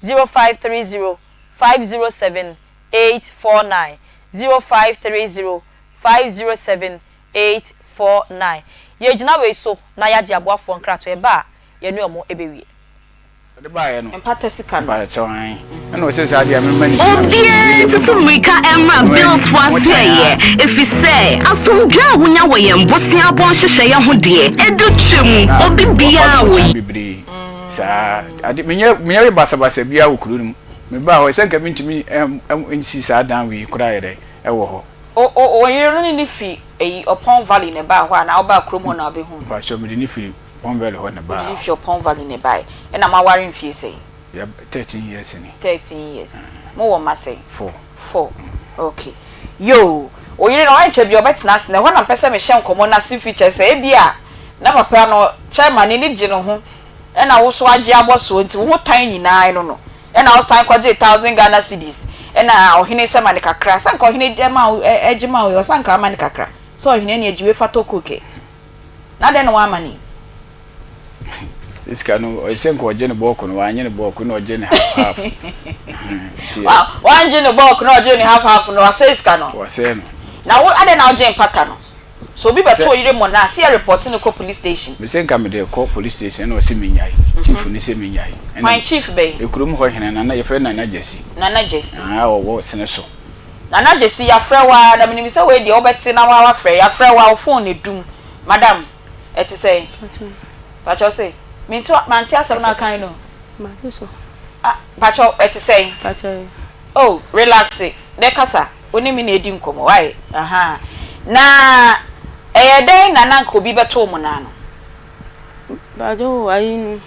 0530 507 849 0530 507 849 ye gina we so na ya de aboafo nkrato e ba ye ne omo ebewie de ba ye no empata sika ba so an na o se sa dia me mani obie tutu mrika emra bills was here if you say asomdwa wonya wo ye mbosia bon hwehwe ye ho de edu twem obi bia wo bibiri sa ade menye basa bia wo kuru num me ba ho se nka mintimi nsi sa dan wi kura ye de e wo ho o yero ni fi upon valley ne ba ho na oba kromo na obe hu ba so me ni fi upon valley ho ne ba ni fi upon valley ne ba e na ma ware mfie sei ya 13 years ni 13 years mo wo ma sei 4 okay yo o yero na anche bi obetina ase na ho na pese me hye nkomo na si features e bia na papa no chairman ni gye no ho e na wo so age aboso nti wo tan nyina no e na wo tan kwaje 1000 Ghana cedis e na ohine sema ne kakra sanka ohine dema ejima wo sanka ama ne kakra so ohine ne ejiwe fatokoke na de no wa amani iska no o senko oje ne boko no wanye ne boko no oje ne half wow wanje ne boko no oje ne half no wase iska no wase no na wo ade na oje mpaka no so bi beto yire mo na see report no ko police station me senka me de ko police station no se minyai chief ni se minyai my chief be ekurum ho hene na ye fe na jesi wo sene so na jesi ya frɛ wa na minimi se we de obeti na wa frɛ ya frɛ wa phone ne dum madam eti say pacho say minti manti asem na kan no manti so pacho eti say pacho oh relax de kasa oni mi na edi nkomo why aha na den na nanka obi beto mu na no bajo ayin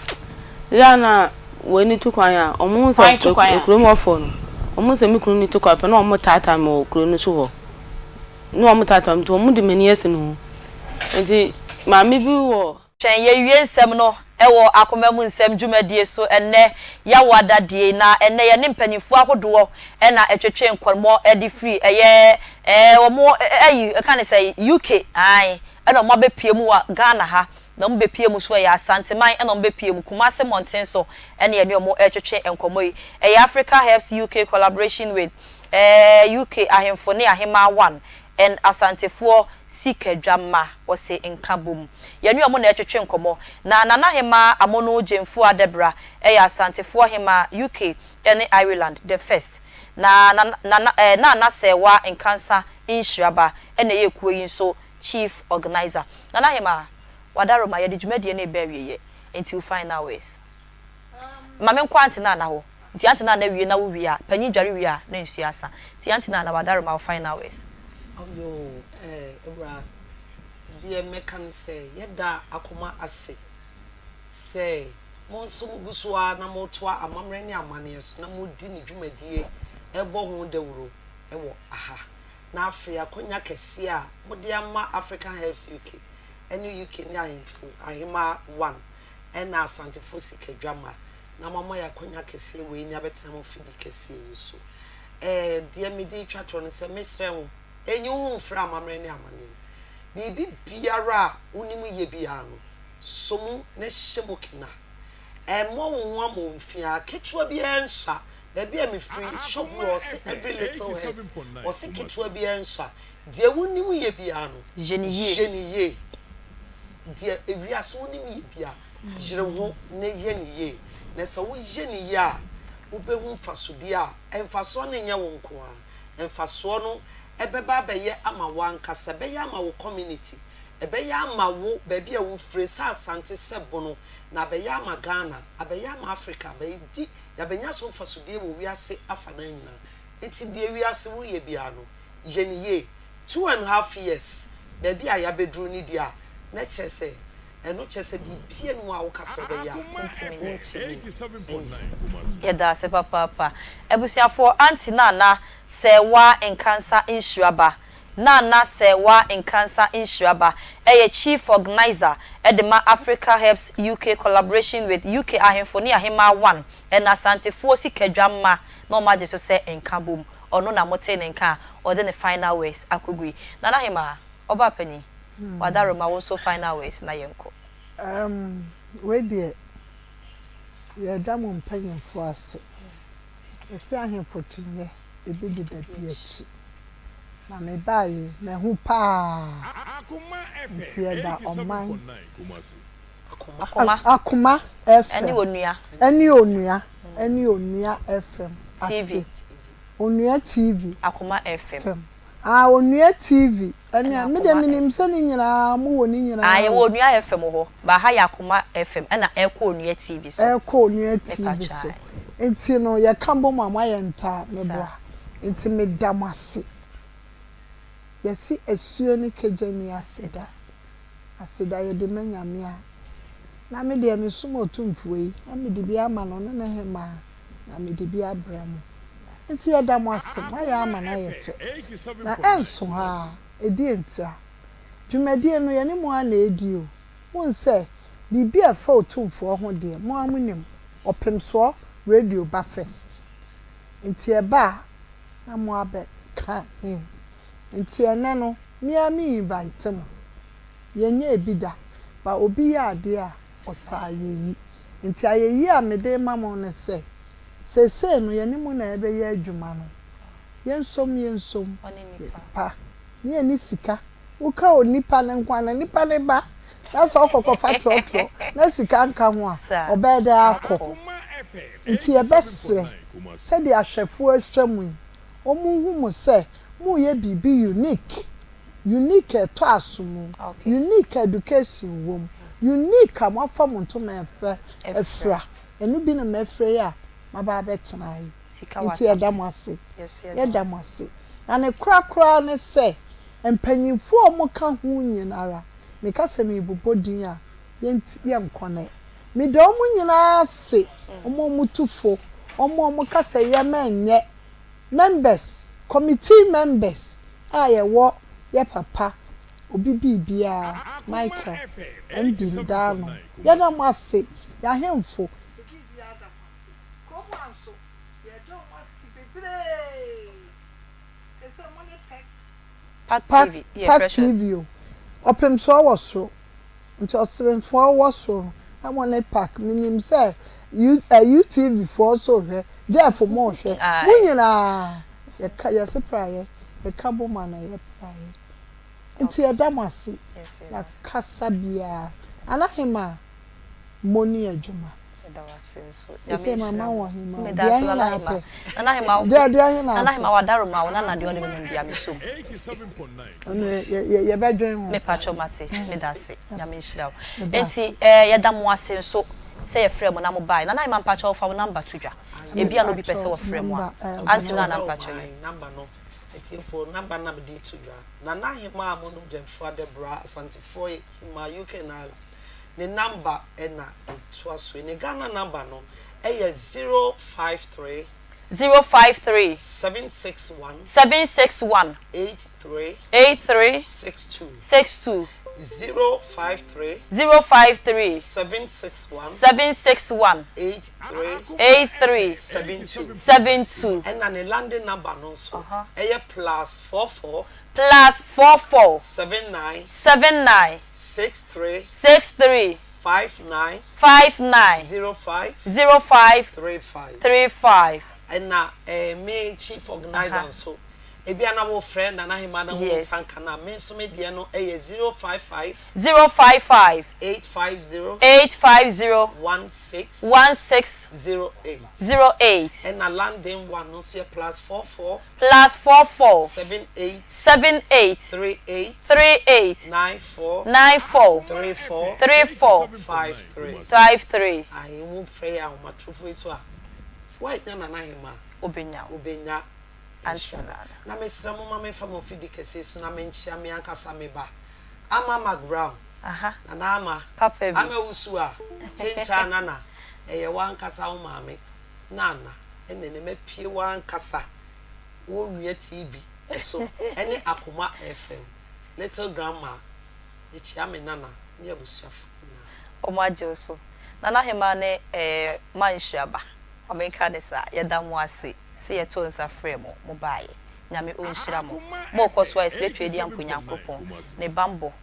ya na woni tukwan ya omo so okro mo fo no omo se mi kunu ni tukwan pe na omo tata mo okro no so ho no omo tata mo to omo de mani ese no enti ma me bi wo twen ye wie nsem no ewo akoma mu nsem dwumadie so enne ya wadadie na enne ye ne mpanyimfo ahodo na etwetwe nkormo edi free eye omo ayi kan say UK ai ena mo bepie mu wa Ghana ha na mo bepie mu so ya Asanteman ena mo bepie mu Kumase Mountain so ene ye ne omo etwetwe nkormo yi Africa Helps UK collaboration with UK ahemfo ne ahema 1 and Asantefo Sikedwama wose nkabum yanu omo na etwetwe nkomo na nanahema amono jemfu adebra Asantefo hema UK and Ireland the first na sewa nkansa inshiraba ene yekuo yin so chief organizer nanahema wadaro ma yedi dwumadie na ebawiye until final ways mame nkwanti na ho nti antina na wie na wo wie a panyi dware wie a na nsu asa nti antina na wadare ma final words yo Awuraa dear mekan say yeda akoma ase say mo so gusua na mo toa amamre ne amane so na mo di ne dwumadie ebo ho dawuro ewo aha na afia konya kese a mo de ama African Herbs UK enu UK ni ahemfo ahema 1 ena asantefo sikedwama na mama ya konya kese we ni abetena mo fidi kese yeso de me di twatro no se mesrem enyu hu fra amamre ne amane bibi biara unimu ye bia no somu ne hyemo kina mo wo mo mfia ketua bia nsa baby am free shop was every little helps or sick ketua bia nsa de unimu ye bia no geniye de ewiase unimu ye bia jire ho ne ye ne ye na so wo ye ne ye a wo be hu fasode a emfaso ne nya wo nko a emfaso no ebeba beye ama wankasa beye ama wo community ebeye ama wo baby a wo free sa asante sebono na beye ama Ghana abeye ama Africa beye di ya benya so fasode wo wiase afana nyina enti de wiase wo ye bia no yeniye 2.5 years baby a ya bedru ni dia na chese eno chese bibie no a wo kaso be ya yeda se papa ebusiafo anti nana sewa in cancer insuraba nana sewa in cancer insuraba chief organizer edema Africa Helps UK collaboration with UK ahemfoni ahema 1 and asante fosi kedwama no maje so se enkabom ono na mote ne nka ode ne final words akogui nana hema oba pani wadaro ma won so final words na yenko we dey ya damo mpanyemfo ase ese ahemfo tinye ebi de da biachi na me bae na hu pa ntieda oman Akoma FM eni onua FM ase onua TV Akoma FM onua TV eni me de minim se ni nyina mo woni nyina ye onua FM ho ba ha ya Akoma FM na eko onua TV so eko onua TV so enti no ye kambo mama ye nta me boa enti me damase yesi esuo ni kejani aseda ye de manyame a na me de me sumo tumfuei na me de bia ma no na hema na me de bia bramo enti ye damase ma ya ama na ye fe na enso ha edi entra dwumadie no ye ni mo a na edi o won se bibia fa otumfo ho de mo amunim opemso radio ba first enti e ba na mo abe ka enti ene no mi invite mo yenye ebida ba obi ya ade a osayeyi enti ayeyi a mede mamo ne se no ye ni mu na ebe ye adwuma no yensom pa ni eni sika uka onipa ne nkwa na nipa ne ba that's all kokofa trotro na sika nka ho a obeda akọ enti ebesre se de ahwefo ahwamu omuhu mu se mu ye bibi unique to asumu unique education wom unique amafa muntu na efra enu bi na mefre ya maba betena yi enti edamase yedamase na ne krakra ne se empanyimfo omuka hu nyinara me kasa me bobodin a yenti yenkone me do mu nyina se omomutufo omokasa ye menye members committee members ayewo ye papa obi bibia Michael and Dano yada mase ya hemfo bibia da mase komo anso ye do mase bebre ese money pack TV opem so wasro nti osren fo wasro na money pack minim say UTV for so he Jeff mo hwe munyina ye sepraye ye kabo mana ye praye nti edamasi ya kasabia anahema moni adwuma ese mama wa hima dia hina pe anahema wadaro ma wona na de ode me bia me so 87.9 ye bedwen me pacho mate me dase ya me nshirawo enti ye damo ase so say a frame na mo buy na ma mpacho fa number to dwa e bia no bi pese wo frame a anti na mpacho number no eti for number na be to dwa na hima amonum jemfo adebra asantifo hima UK na the number na etwa so ni Ghana number no 053 761 83 62 053 761 83 72 and an landing number no so +44 79 63 59 05 35 and na me chief organizer so ebi ana wo friend na hima na wo sanka na me so me de no 055 850 1608 and na landing one no so +44 78 38 94 34 53 I won't free out my truth so why na hima obenya ansana na mesra mo mama fa mo fidi kese so na menchia me ankasa me ba ama maground na ama papa bi ama wusu a chencha nana eye wankasa wo mame nana ene ne mapie wankasa wo nua TV eso ene Akoma FM little grandma echia me nana ne abusuafo na omaje so nana hema ne manhyiaba America desa yedam wase se yeto nsa frame mo baaye nyame onhyira mo mo koswa esletu edi ankonyankopon ne bambo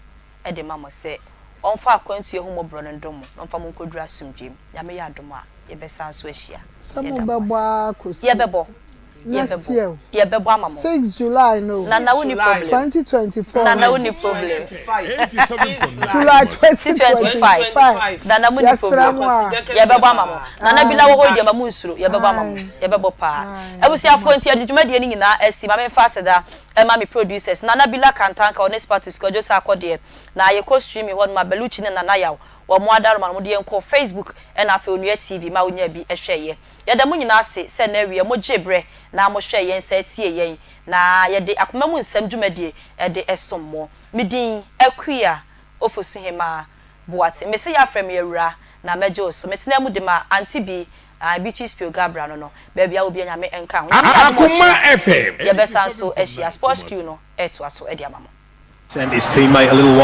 e de mamo se onfa akwantu ehu mo bro ne ndom onfa mo nkodura sumdwem nyame ya adom a ye besa so ahia Samu bebo akosi ye bebo next year ye bebo amamo 6 July no na woni problem 2024 na woni problem July 2025 na woni problem ye bebo amamo na bila wo ho di amamu nsuro ye bebo amamo ye bebo pa ebusiafo nti adwumadie ni nyina esi ma me fa seda ma me producers na bila kantanka on spatus ko josa akode na ye ko stream ho ma beluchi ne na yaw wo mo adaro ma mo de enko Facebook na afa onua TV ma onya bi ehweye ye da mo nyina se na wie mo gebre na mo hweye nsa tie yen na ye de akoma mu nsam dwumadie de esommo midin Akua Ofosuhemaa Boateng me se ya frem Awuraa na mejo so metena mu de ma anti bi Beatrice Pio Gabra no baby a obi anyame enka ho Akoma FM ye besa so ehia sports queue no eto aso e de amamo send his teammate a little